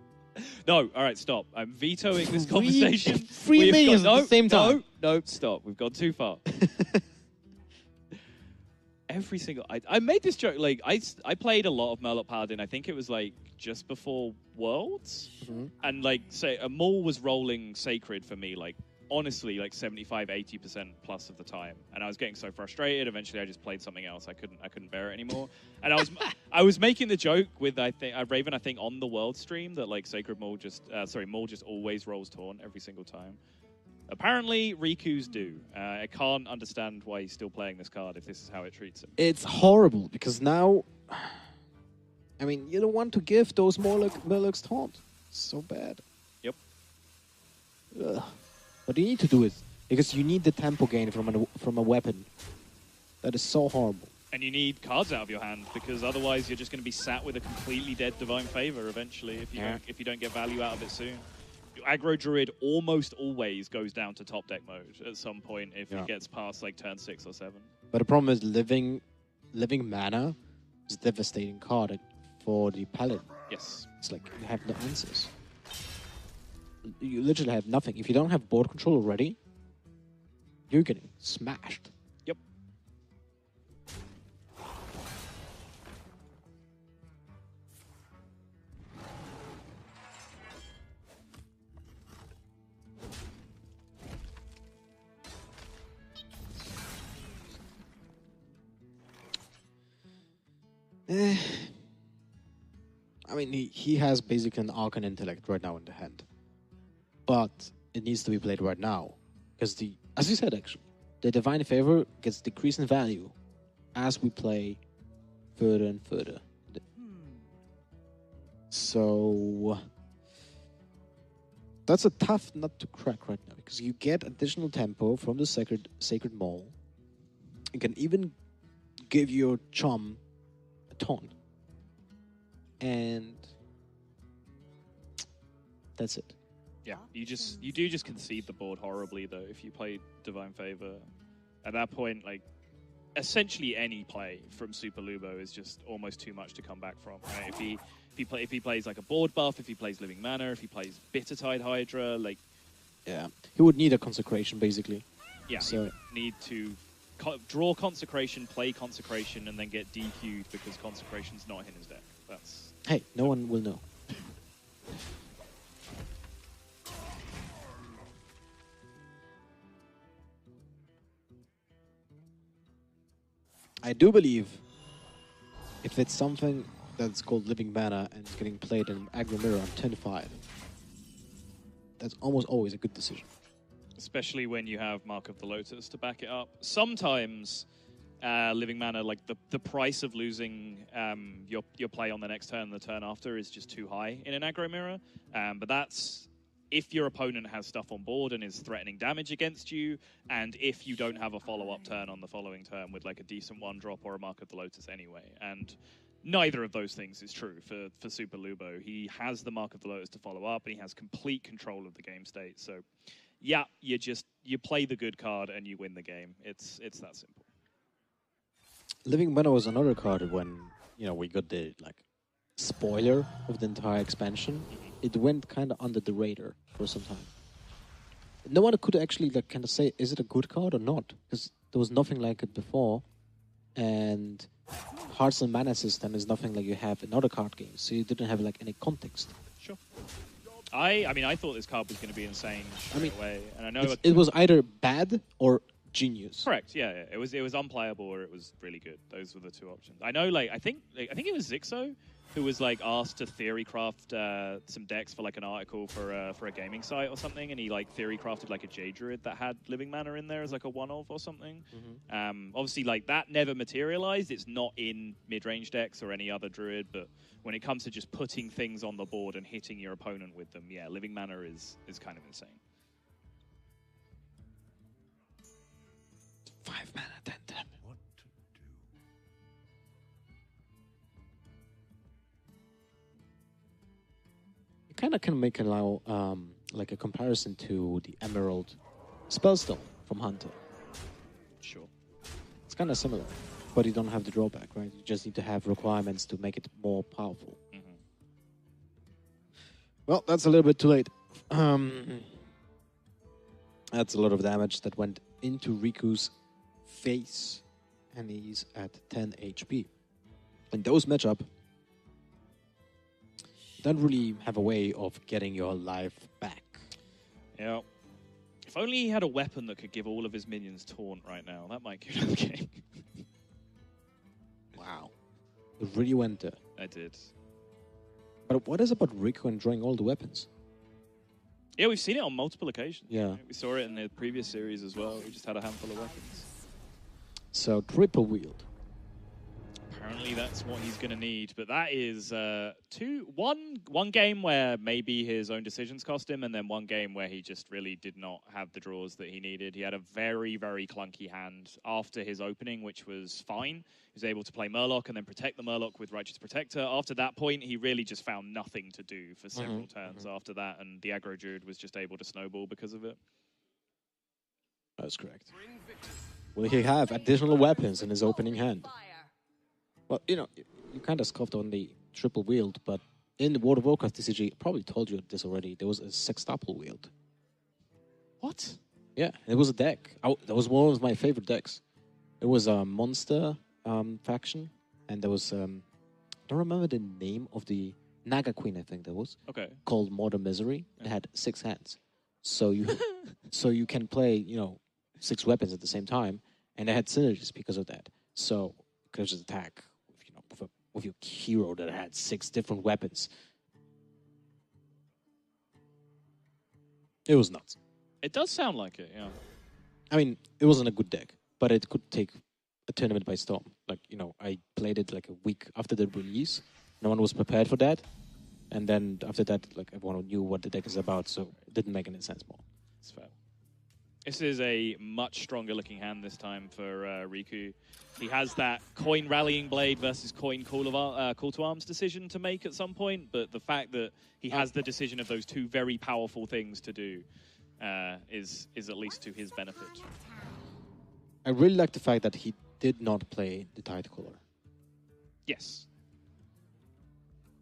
B: No, alright, stop. I'm vetoing this conversation.
A: 3 minions at the same time.
B: No, stop. We've gone too far. Every single... I made this joke, like, I played a lot of Murloc Paladin. I think it was, like, just before Worlds. And, like, say, a Maul was rolling Sacred for me, like, honestly like 75-80% plus of the time, and I was getting so frustrated. Eventually I just played something else. I couldn't bear it anymore. And I was making the joke with Raven, I think, on the world stream that like Sacred Maul Maul just always rolls taunt every single time. Apparently Riku's do. I can't understand why he's still playing this card if this is how it treats him.
A: It's horrible because now, I mean, you don't want to give those Murlocs taunt. It's so bad.
B: Yep.
A: Ugh. What you need to do is, because you need the tempo gain from a weapon. That is so horrible.
B: And you need cards out of your hand, because otherwise you're just going to be sat with a completely dead Divine Favor eventually if you don't get value out of it soon. Aggro Druid almost always goes down to top deck mode at some point if it gets past like turn 6 or 7.
A: But the problem is living mana is a devastating card for the Paladin.
B: Yes.
A: It's like you have no answers. You literally have nothing. If you don't have board control already, you're getting smashed.
B: Yep.
A: I mean, he has basically an Arcane Intellect right now in the hand. But it needs to be played right now. Because as you said actually, the Divine Favor gets decreased in value as we play further and further. So that's a tough nut to crack right now, because you get additional tempo from the Sacred Maul. You can even give your chum a taunt. And that's it.
B: Yeah, you do just concede the board horribly though if you play Divine Favor. At that point, like essentially any play from Superlubo is just almost too much to come back from. Right? If he plays like a board buff, if he plays Living Mana, if he plays Bittertide Hydra, like
A: he would need a consecration basically.
B: Yeah, so he would need to draw consecration, play consecration, and then get DQ'd because consecration's not in his deck.
A: Hey, no one will know. I do believe if it's something that's called Living Mana and it's getting played in Aggro Mirror on 10-5, that's almost always a good decision.
B: Especially when you have Mark of the Lotus to back it up. Sometimes Living Mana, like the price of losing your play on the next turn and the turn after is just too high in an Aggro Mirror. But that's if your opponent has stuff on board and is threatening damage against you, and if you don't have a follow-up turn on the following turn with like a decent one-drop or a Mark of the Lotus anyway. And neither of those things is true for Superlubo. He has the Mark of the Lotus to follow up, and he has complete control of the game state. So yeah, you play the good card and you win the game. It's that simple.
A: Living Mana was another card when we got the spoiler of the entire expansion. It went kind of under the radar for some time. No one could actually kind of say, is it a good card or not? Because there was nothing like it before, and Hearts and Mana system is nothing like you have in other card games, so you didn't have any context.
B: Sure. I mean, I thought this card was going to be insane straight away, and I know
A: it was either bad or genius.
B: Correct. Yeah. It was unplayable or it was really good. Those were the two options. I know. I think it was Zixo who was asked to theory craft some decks for an article for a gaming site or something, and he theory crafted a Jade Druid that had Living Mana in there as a one-of or something. Mm-hmm. Obviously, that never materialized. It's not in mid-range decks or any other Druid, but when it comes to just putting things on the board and hitting your opponent with them, yeah, Living Mana is kind of insane.
A: 5 mana, 10.
C: What to do?
A: You kind of can make a comparison to the Emerald Spellstone from Hunter.
B: Sure.
A: It's kind of similar, but you don't have the drawback, right? You just need to have requirements to make it more powerful.
B: Mm-hmm.
A: Well, that's a little bit too late. That's a lot of damage that went into Riku's face, and he's at 10 HP. In those matchup, you don't really have a way of getting your life back.
B: Yeah. If only he had a weapon that could give all of his minions taunt right now. That might give him the game.
A: Wow. It really went there.
B: I did.
A: But what is about Riku enjoying all the weapons?
B: Yeah, we've seen it on multiple occasions.
A: Yeah.
B: We saw it in the previous series as well. We just had a handful of weapons.
A: So, triple wield.
B: Apparently that's what he's going to need. But that is one game where maybe his own decisions cost him, and then one game where he just really did not have the draws that he needed. He had a very, very clunky hand after his opening, which was fine. He was able to play Murloc and then protect the Murloc with Righteous Protector. After that point, he really just found nothing to do for several turns after that, and the aggro Druid was just able to snowball because of it.
A: That's correct. Will he have additional weapons in his opening hand? Well, you kind of scoffed on the triple wield, but in the World of Warcraft TCG, probably told you this already, there was a sextuple wield.
B: What?
A: Yeah, it was a deck. That was one of my favorite decks. It was a monster faction, and there was, I don't remember the name of the Naga Queen, I think that was.
B: Okay.
A: Called Modern Misery. It had 6 hands. So you can play, 6 weapons at the same time, and they had synergies because of that. So you could just attack with your hero that had 6 different weapons. It was nuts.
B: It does sound like it, yeah.
A: I mean, it wasn't a good deck, but it could take a tournament by storm. Like, I played it like a week after the release. No one was prepared for that. And then after that, like, everyone knew what the deck is about, so it didn't make any sense more.
B: It's fair. This is a much stronger looking hand this time for Riku. He has that coin Rallying Blade versus coin Call to Arms decision to make at some point, but the fact that he has the decision of those 2 very powerful things to do is at least to his benefit.
A: I really like the fact that he did not play the Tidecaller.
B: Yes.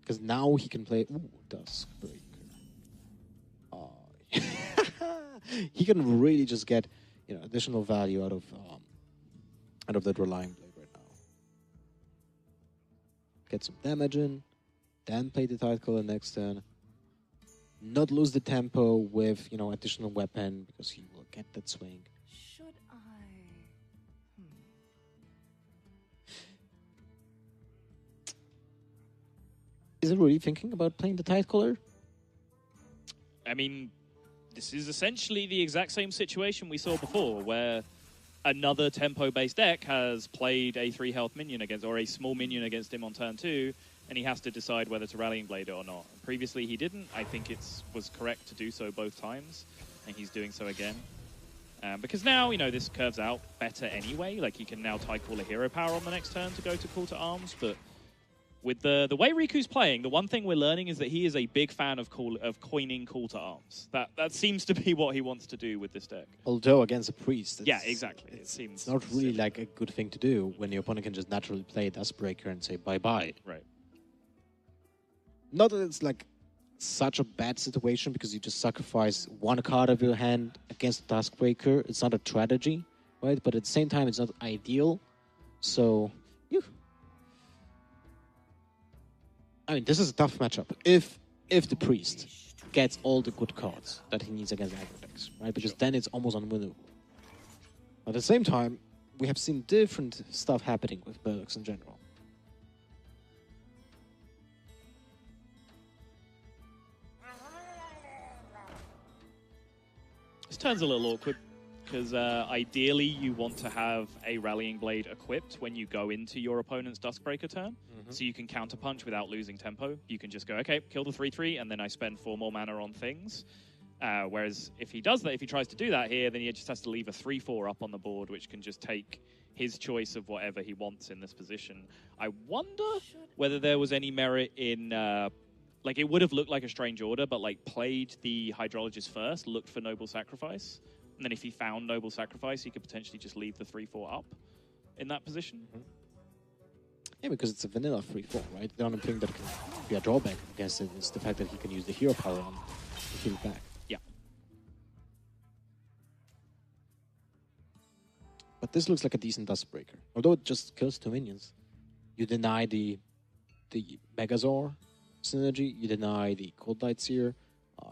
A: Because now he can play... Ooh, Duskbreaker. He can really just get, additional value out of that Relying Blade right now. Get some damage in, then play the Tidecaller next turn. Not lose the tempo with, additional weapon, because he will get that swing.
D: Should I?
A: Is it really thinking about playing the Tidecaller?
B: I mean, this is essentially the exact same situation we saw before, where another tempo-based deck has played a 3 health minion against, or a small minion against him on turn 2, and he has to decide whether to Rallying Blade it or not. Previously he didn't. I think it was correct to do so both times, and he's doing so again. Because now, this curves out better anyway. Like, he can now Tidecall a hero power on the next turn to go to Call to Arms, but with the way Riku's playing, the one thing we're learning is that he is a big fan of coining Call to Arms. That seems to be what he wants to do with this deck.
A: Although against a priest,
B: yeah, exactly. It seems
A: it's not really like a good thing to do when your opponent can just naturally play Duskbreaker and say bye-bye.
B: Right.
A: Not that it's like such a bad situation because you just sacrifice 1 card of your hand against the Duskbreaker. It's not a strategy, right? But at the same time, it's not ideal. So, I mean, this is a tough matchup. If the priest gets all the good cards that he needs against aggro decks, right? Because then it's almost unwinnable. At the same time, we have seen different stuff happening with Murlocs in general.
B: This turn's a little awkward, because ideally you want to have a Rallying Blade equipped when you go into your opponent's Duskbreaker turn, so you can counterpunch without losing tempo. You can just go, okay, kill the 3/3, and then I spend 4 more mana on things. Whereas if he does that, if he tries to do that here, then he just has to leave a 3/4 up on the board, which can just take his choice of whatever he wants in this position. I wonder whether there was any merit in... like, it would have looked like a strange order, but, like, played the Hydrologist first, looked for Noble Sacrifice, and then if he found Noble Sacrifice, he could potentially just leave the 3/4 up in that position.
A: Yeah, because it's a vanilla 3/4, right? The only thing that can be a drawback against it is the fact that he can use the hero power on to heal back.
B: Yeah.
A: But this looks like a decent Duskbreaker. Although it just kills 2 minions. You deny the Megazord synergy, you deny the Cold Light Seer,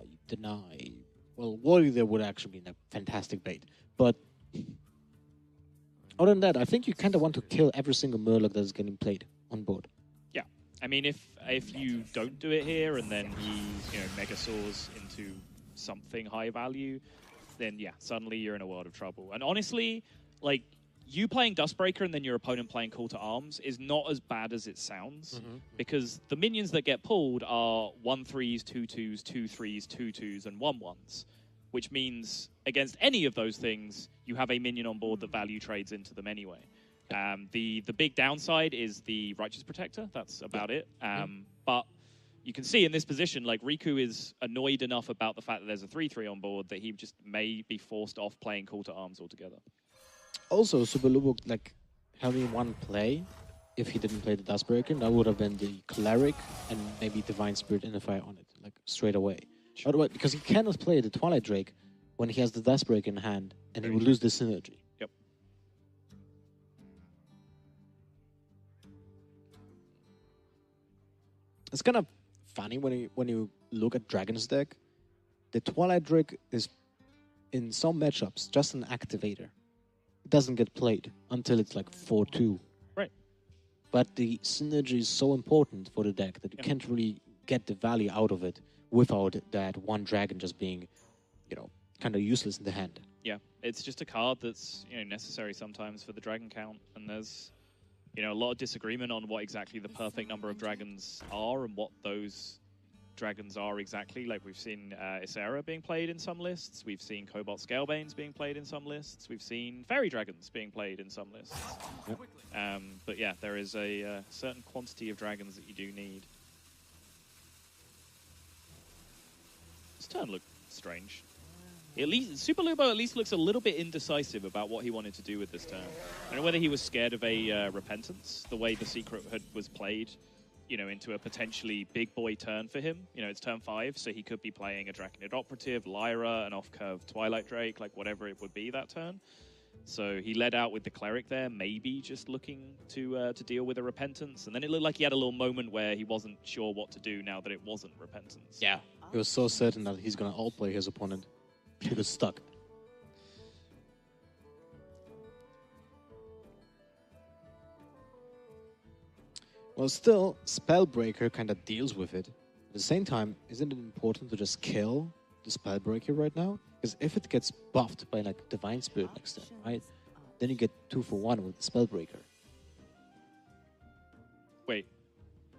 A: you deny Well, Warrior there would actually be a fantastic bait. But other than that, I think you kind of want to kill every single Murloc that is getting played on board.
B: Yeah. I mean, if you don't do it here and then he, Mega Soars into something high value, then yeah, suddenly you're in a world of trouble. And honestly, like, you playing Dustbreaker and then your opponent playing Call to Arms is not as bad as it sounds, because the minions that get pulled are 1/3s, 2/2s, 2/3s, 2/2s, and 1/1s, which means against any of those things, you have a minion on board that value trades into them anyway. The big downside is the Righteous Protector. That's about it. But you can see in this position, like, Riku is annoyed enough about the fact that there's a 3/3 on board that he just may be forced off playing Call to Arms altogether.
A: Also, Superlubo, like, having one play, if he didn't play the Dustbreaker, that would have been the Cleric and maybe Divine Spirit Identifier on it, like, straight away. Sure. Otherwise, because he cannot play the Twilight Drake when he has the Dustbreaker in hand, and he would lose the synergy.
B: Yep.
A: It's kind of funny when you look at Dragon's deck. The Twilight Drake is, in some matchups, just an activator. It doesn't get played until it's like 4/2.
B: Right.
A: But the synergy is so important for the deck that you can't really get the value out of it without that one dragon just being, kind of useless in the hand.
B: Yeah, it's just a card that's necessary sometimes for the dragon count, and there's a lot of disagreement on what exactly the perfect number of dragons are and what those dragons are exactly. Like, we've seen Ysera being played in some lists, we've seen Cobalt Scalebanes being played in some lists, we've seen Fairy Dragons being played in some lists. Yep. But yeah, there is a certain quantity of dragons that you do need. This turn looked strange. At least Superlubo at least looks a little bit indecisive about what he wanted to do with this turn. I don't know whether he was scared of a Repentance, the way the Secret was played, into a potentially big boy turn for him. It's turn 5, so he could be playing a Draconid Operative, Lyra, an off-curve Twilight Drake, like whatever it would be that turn. So he led out with the Cleric there, maybe just looking to deal with a Repentance. And then it looked like he had a little moment where he wasn't sure what to do now that it wasn't Repentance.
A: Yeah. He was so certain that he's going to outplay his opponent. He was stuck. Well, still, Spellbreaker kind of deals with it. At the same time, isn't it important to just kill the Spellbreaker right now? Because if it gets buffed by, like, Divine Spirit next turn, right? Then you get 2-for-1 with the Spellbreaker.
B: Wait,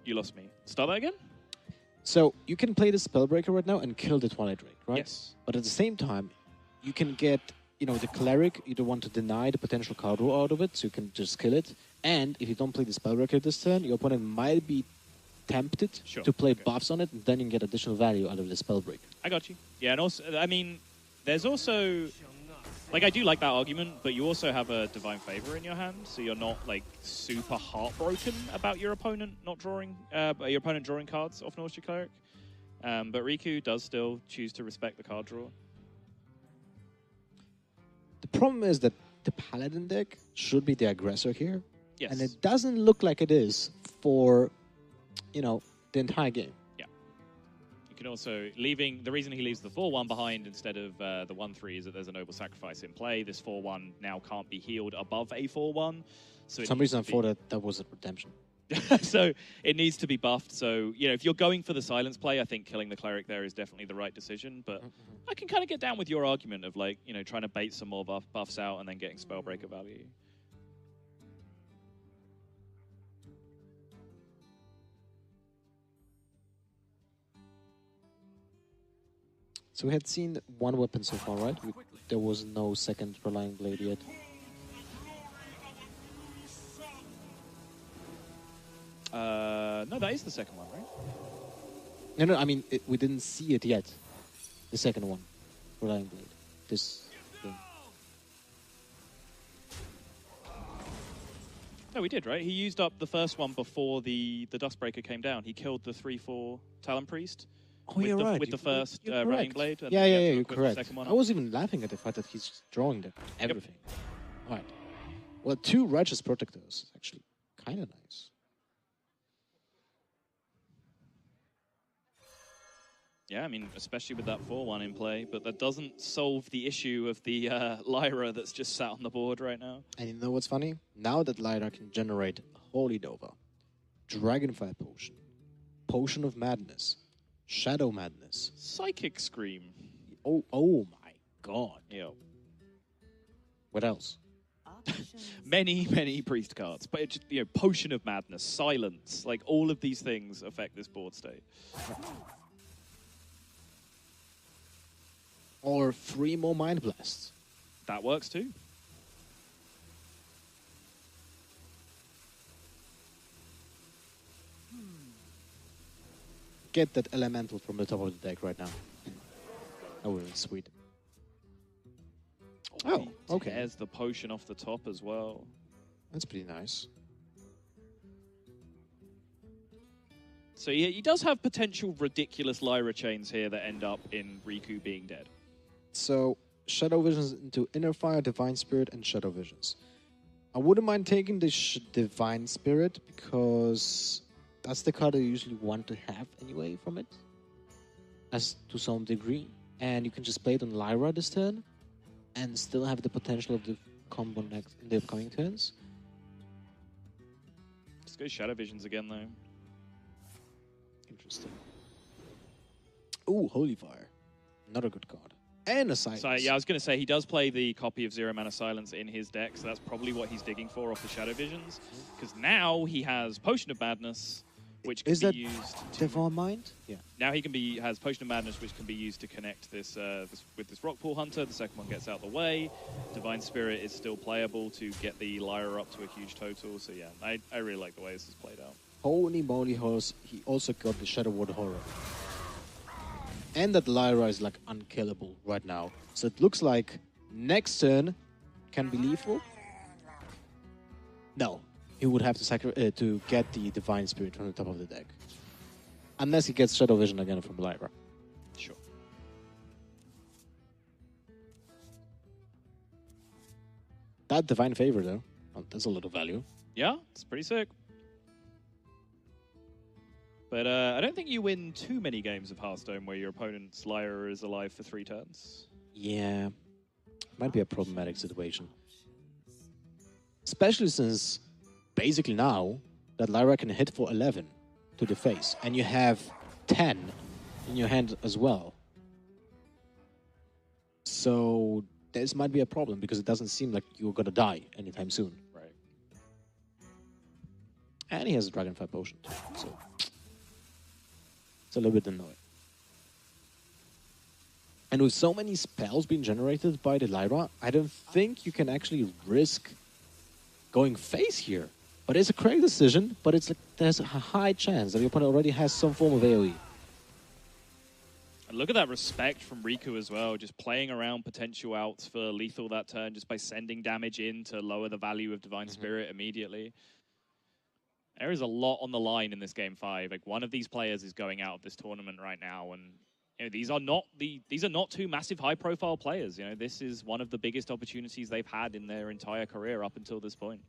B: you lost me. Start that again?
A: So, you can play the Spellbreaker right now and kill the Twilight Drake, right?
B: Yes.
A: But at the same time, you can get, the Cleric, you don't want to deny the potential card draw out of it, so you can just kill it. And if you don't play the Spellbreaker this turn, your opponent might be tempted to play buffs on it, and then you can get additional value out of the Spellbreaker.
B: I got you. Yeah, and also, I mean, there's also... Like, I do like that argument, but you also have a Divine Favor in your hand, so you're not, like, super heartbroken about your opponent not drawing... your opponent drawing cards off North Cleric. But Riku does still choose to respect the card draw.
A: The problem is that the Paladin deck should be the aggressor here.
B: Yes.
A: And it doesn't look like it is for, the entire game.
B: Yeah. You can also... The reason he leaves the 4/1 behind instead of the 1/3 is that there's a Noble Sacrifice in play. This 4/1 now can't be healed above a 4/1. So
A: for some reason I thought that was a redemption.
B: So it needs to be buffed. So, if you're going for the silence play, I think killing the Cleric there is definitely the right decision. But I can kind of get down with your argument of, like, trying to bait some more buffs out and then getting Spellbreaker value.
A: So we had seen one weapon so far, right? There was no second Relying Blade yet.
B: No, that is the second one, right?
A: No, I mean, we didn't see it yet. The second one. Relying Blade. This thing.
B: No, we did, right? He used up the first one before the Dustbreaker came down. He killed the 3/4 Talon Priest.
A: Oh, you're right.
B: With the first Relying Blade. And
A: yeah, you're correct.
B: The second one
A: I was even laughing at the fact that he's drawing everything. All right. Well, 2 Righteous Protectors. Actually, kind of nice.
B: Yeah, I mean, especially with that 4-1 in play, but that doesn't solve the issue of the Lyra that's just sat on the board right now.
A: And you know what's funny? Now that Lyra can generate Holy Nova, Dragonfire Potion, Potion of Madness, Shadow Madness,
B: Psychic Scream.
A: oh my god.
B: Yeah.
A: What else?
B: Many priest cards, but it just, you know, Potion of Madness, Silence, like all of these things affect this board state.
A: Or 3 more Mind Blasts.
B: That works too.
A: Get that elemental from the top of the deck right now. That would be sweet. Oh, okay.
B: There's the potion off the top as well.
A: That's pretty nice.
B: So yeah, he does have potential ridiculous Lyra chains here that end up in Riku being dead.
A: So, Shadow Visions into Inner Fire, Divine Spirit, and Shadow Visions. I wouldn't mind taking the Divine Spirit, because that's the card I usually want to have anyway from it, as to some degree. And you can just play it on Lyra this turn, and still have the potential of the combo next in the upcoming turns.
B: Let's go Shadow Visions again, though.
A: Interesting. Ooh, Holy Fire. Another good card. And a Silence.
B: So, yeah, I was going to say, he does play the copy of Zero Mana Silence in his deck, so that's probably what he's digging for off the Shadow Visions. Because now he has Potion of Madness, which can be used...
A: Divine Mind? Yeah.
B: Now he has Potion of Madness, which can be used to connect this, with this Rockpool Hunter. The second one gets out of the way. Divine Spirit is still playable to get the Lyra up to a huge total. So yeah, I really like the way this is played out.
A: Holy moly horse, he also got the Shadow Ward Horror. And that Lyra is like unkillable right now. So it looks like next turn can be lethal. No, he would have to to get the Divine Spirit from the top of the deck. Unless he gets Shadow Vision again from Lyra.
B: Sure.
A: That Divine Favor though, that's a lot of value.
B: Yeah, it's pretty sick. But I don't think you win too many games of Hearthstone where your opponent's Lyra is alive for 3 turns.
A: Yeah, might be a problematic situation. Especially since, basically now, that Lyra can hit for 11 to the face, and you have 10 in your hand as well. So this might be a problem, because it doesn't seem like you're gonna die anytime soon.
B: Right.
A: And he has a Dragonfire Potion too, so... it's a little bit annoying. And with so many spells being generated by the Lyra, I don't think you can actually risk going face here. But it's a correct decision, but it's like there's a high chance that your opponent already has some form of AoE.
B: And look at that respect from Riku as well, just playing around potential outs for lethal that turn just by sending damage in to lower the value of Divine Spirit immediately. There is a lot on the line in this Game 5. Like, one of these players is going out of this tournament right now, and you know, these are not 2 massive high-profile players. You know, this is one of the biggest opportunities they've had in their entire career up until this point.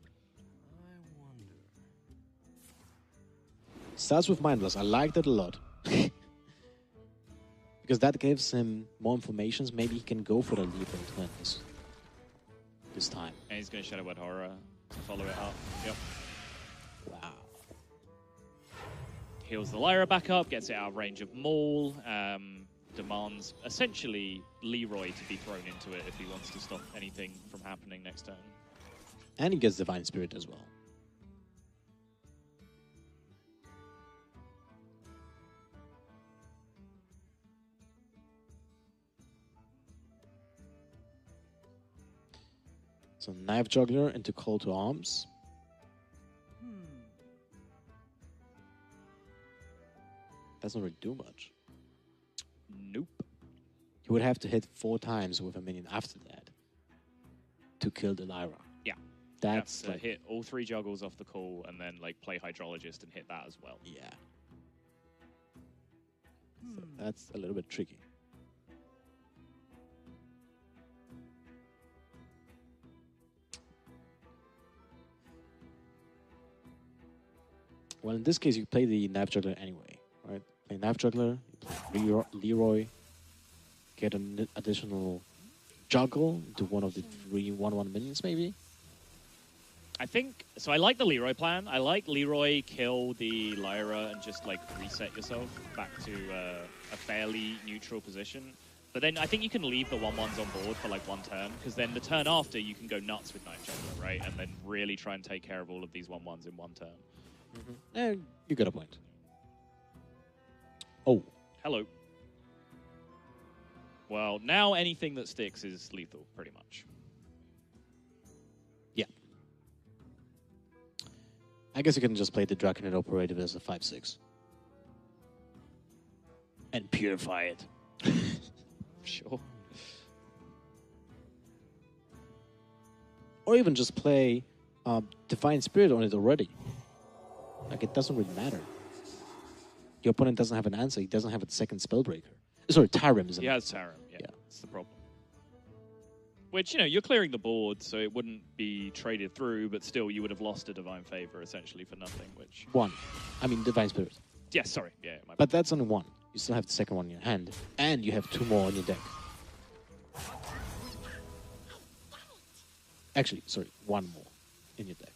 A: Starts with Mindless. I like that a lot. Because that gives him more information. Maybe he can go for the lethal twins this time.
B: And he's going to Shadow Word Horror to follow it up. Yep.
A: Wow.
B: Heals the Lyra back up, gets it out of range of Maul, demands essentially Leroy to be thrown into it if he wants to stop anything from happening next turn.
A: And he gets Divine Spirit as well. So Knife Juggler into Call to Arms. Doesn't really do much.
B: Nope.
A: He would have to hit 4 times with a minion after that to kill the Lyra.
B: Yeah.
A: That's
B: like,
A: like...
B: hit all 3 juggles off the call and then like play Hydrologist and hit that as well.
A: Yeah. So that's a little bit tricky. Well, in this case, you play the Knife Juggler anyway, right? play Knife Juggler, you play Leroy, get an additional juggle into one of the 3 1/1 minions, maybe.
B: I think so. I like the Leroy plan. I like Leroy kill the Lyra and just like reset yourself back to a fairly neutral position. But then I think you can leave the 1/1s on board for like one turn, because then the turn after you can go nuts with Knife Juggler, right? And then really try and take care of all of these 1/1s in one turn.
A: You got a point. Oh,
B: Hello. Well, now anything that sticks is lethal, pretty much.
A: yeah. I guess you can just play the Draconet Operative as a 5/6 and purify it.
B: Sure.
A: Or even just play Divine Spirit on it already. Like, it doesn't really matter. Your opponent doesn't have an answer. He doesn't have a second Spellbreaker. Sorry, Tyrim is
B: He has Tarim, yeah. That's the problem. Which, you know, you're clearing the board, so it wouldn't be traded through, but still you would have lost a Divine Favor, essentially, for nothing, which...
A: One. I mean, Divine Spirit.
B: Yeah, sorry. Yeah, my bad.
A: But that's only one. You still have the second one in your hand. And you have 2 more on your deck. Actually, sorry, 1 more in your deck.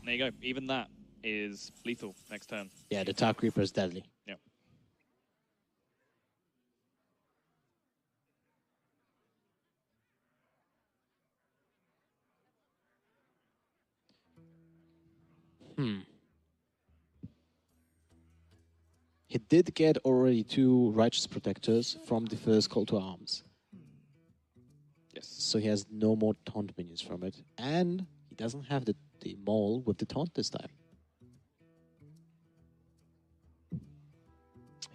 B: There you go. Even that is lethal next turn.
A: Yeah, the Dark Reaper is deadly.
B: Yep.
A: He did get already 2 Righteous Protectors from the first Call to Arms.
B: Yes.
A: So he has no more taunt minions from it. And he doesn't have the Maul with the taunt this time.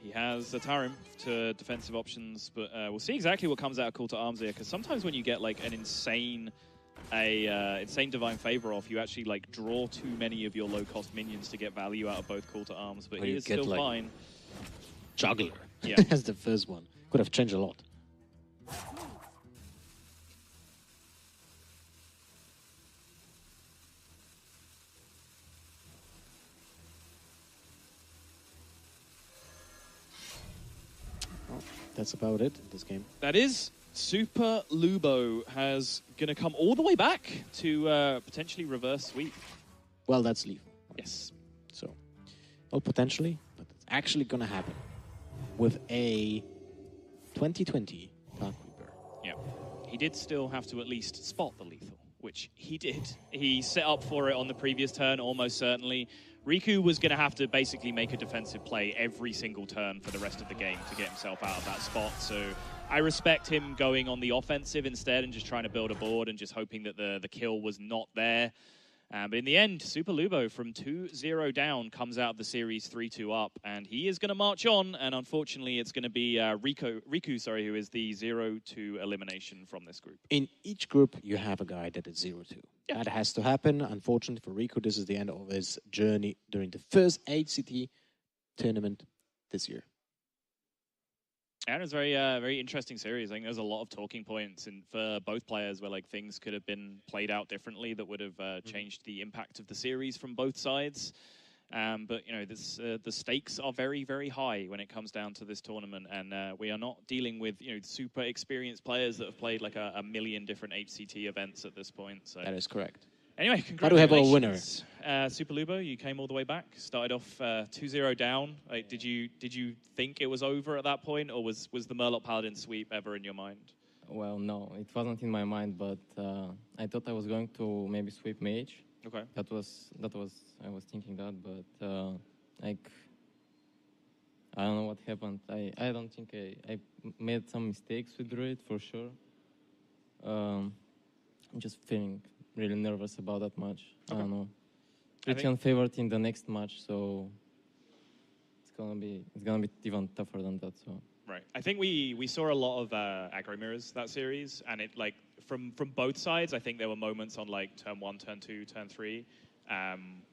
B: He has a Tarim to defensive options, but we'll see exactly what comes out of Call to Arms here, because sometimes when you get like an insane Divine Favor off, you actually like draw too many of your low-cost minions to get value out of both Call to Arms, but
A: Or
B: he
A: you
B: is
A: get,
B: still
A: like,
B: fine.
A: Juggler.
B: Yeah.
A: As the first one. Could have changed a lot. Well, that's about it in this game.
B: That is Superlubo has going to come all the way back to potentially reverse sweep.
A: Well, that's lethal.
B: Yes.
A: So, well, potentially, but it's actually going to happen with a 2020 Dark Reaper.
B: Yeah. He did still have to at least spot the lethal, which he did. He set up for it on the previous turn, almost certainly. Riku was going to have to basically make a defensive play every single turn for the rest of the game to get himself out of that spot. So I respect him going on the offensive instead and just trying to build a board and just hoping that the kill was not there. But in the end, Superlubo from 2-0 down comes out of the series 3-2 up, and he is going to march on. And unfortunately, it's going to be Riku, who is the 0-2 elimination from this group.
A: In each group, you have a guy that is 0-2.
B: Yeah.
A: That has to happen. Unfortunately for Riku, this is the end of his journey during the first HCT tournament this year.
B: And it was a very interesting series. I think there's a lot of talking points for both players where like things could have been played out differently that would have changed the impact of the series from both sides. But you know, the stakes are very, very high when it comes down to this tournament, and we are not dealing with super experienced players that have played like a million different HCT events at this point. So
A: That is correct.
B: anyway,
A: But we have our
B: congratulations, Superlubo. You came all the way back. Started off 2-0 down. Like, did you think it was over at that point, or was the Murloc Paladin sweep ever in your mind?
E: Well, no, it wasn't in my mind, but I thought I was going to maybe sweep Mage.
B: Okay.
E: That was I was thinking that, but like I don't know what happened. I don't think I made some mistakes with Druid for sure. I'm just feeling really nervous about that match.
B: Okay.
E: I don't know. Pretty unfavored in the next match, so it's gonna be even tougher than that. So.
B: Right. I think we saw a lot of aggro mirrors that series, and it like from both sides. I think there were moments on like turn 1, turn 2, turn 3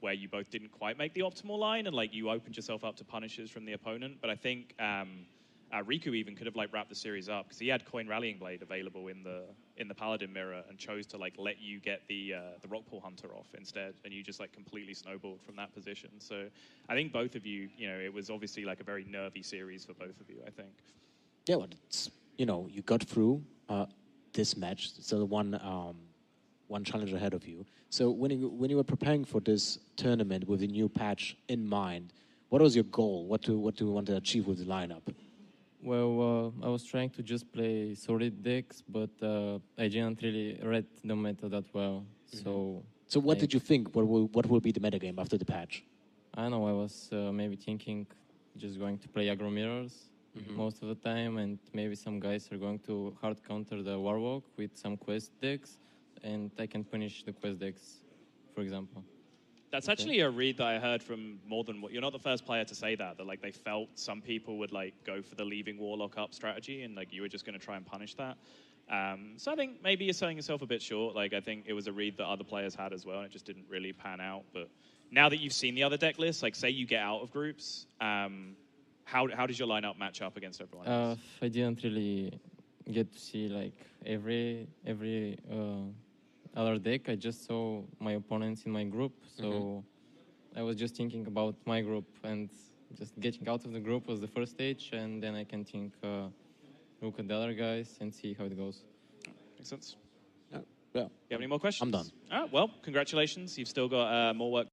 B: where you both didn't quite make the optimal line, and like you opened yourself up to punishes from the opponent. But I think Riku even could have like wrapped the series up because he had Coin Rallying Blade available in the Paladin mirror and chose to like let you get the Rockpool Hunter off instead, and you just like completely snowballed from that position. So I think both of you, it was obviously like a very nervy series for both of you. I think.
A: Yeah, well, it's, you got through this match. So one challenge ahead of you. So when you were preparing for this tournament with the new patch in mind, what was your goal? What do you want to achieve with the lineup?
E: Well, I was trying to just play solid decks, but I didn't really read the meta that well.
A: Mm-hmm. So what did you think? What will be the metagame after the patch?
E: I don't know. I was maybe thinking just going to play aggro mirrors most of the time, and maybe some guys are going to hard counter the Warwalk with some quest decks, and I can punish the quest decks, for example.
B: That's actually a read that I heard from more than what. You're not the first player to say that like they felt some people would like go for the leaving Warlock up strategy, and like you were just going to try and punish that. So I think maybe you're selling yourself a bit short. Like I think it was a read that other players had as well, and it just didn't really pan out. But now that you've seen the other deck lists, like say you get out of groups, how does your lineup match up against everyone else?
E: I didn't really get to see like every other deck. I just saw my opponents in my group, so I was just thinking about my group, and just getting out of the group was the first stage, and then I can look at the other guys and see how it goes.
B: Makes sense.
A: Yeah.
B: You have any more questions?
A: I'm done.
B: All right, well, congratulations. You've still got more work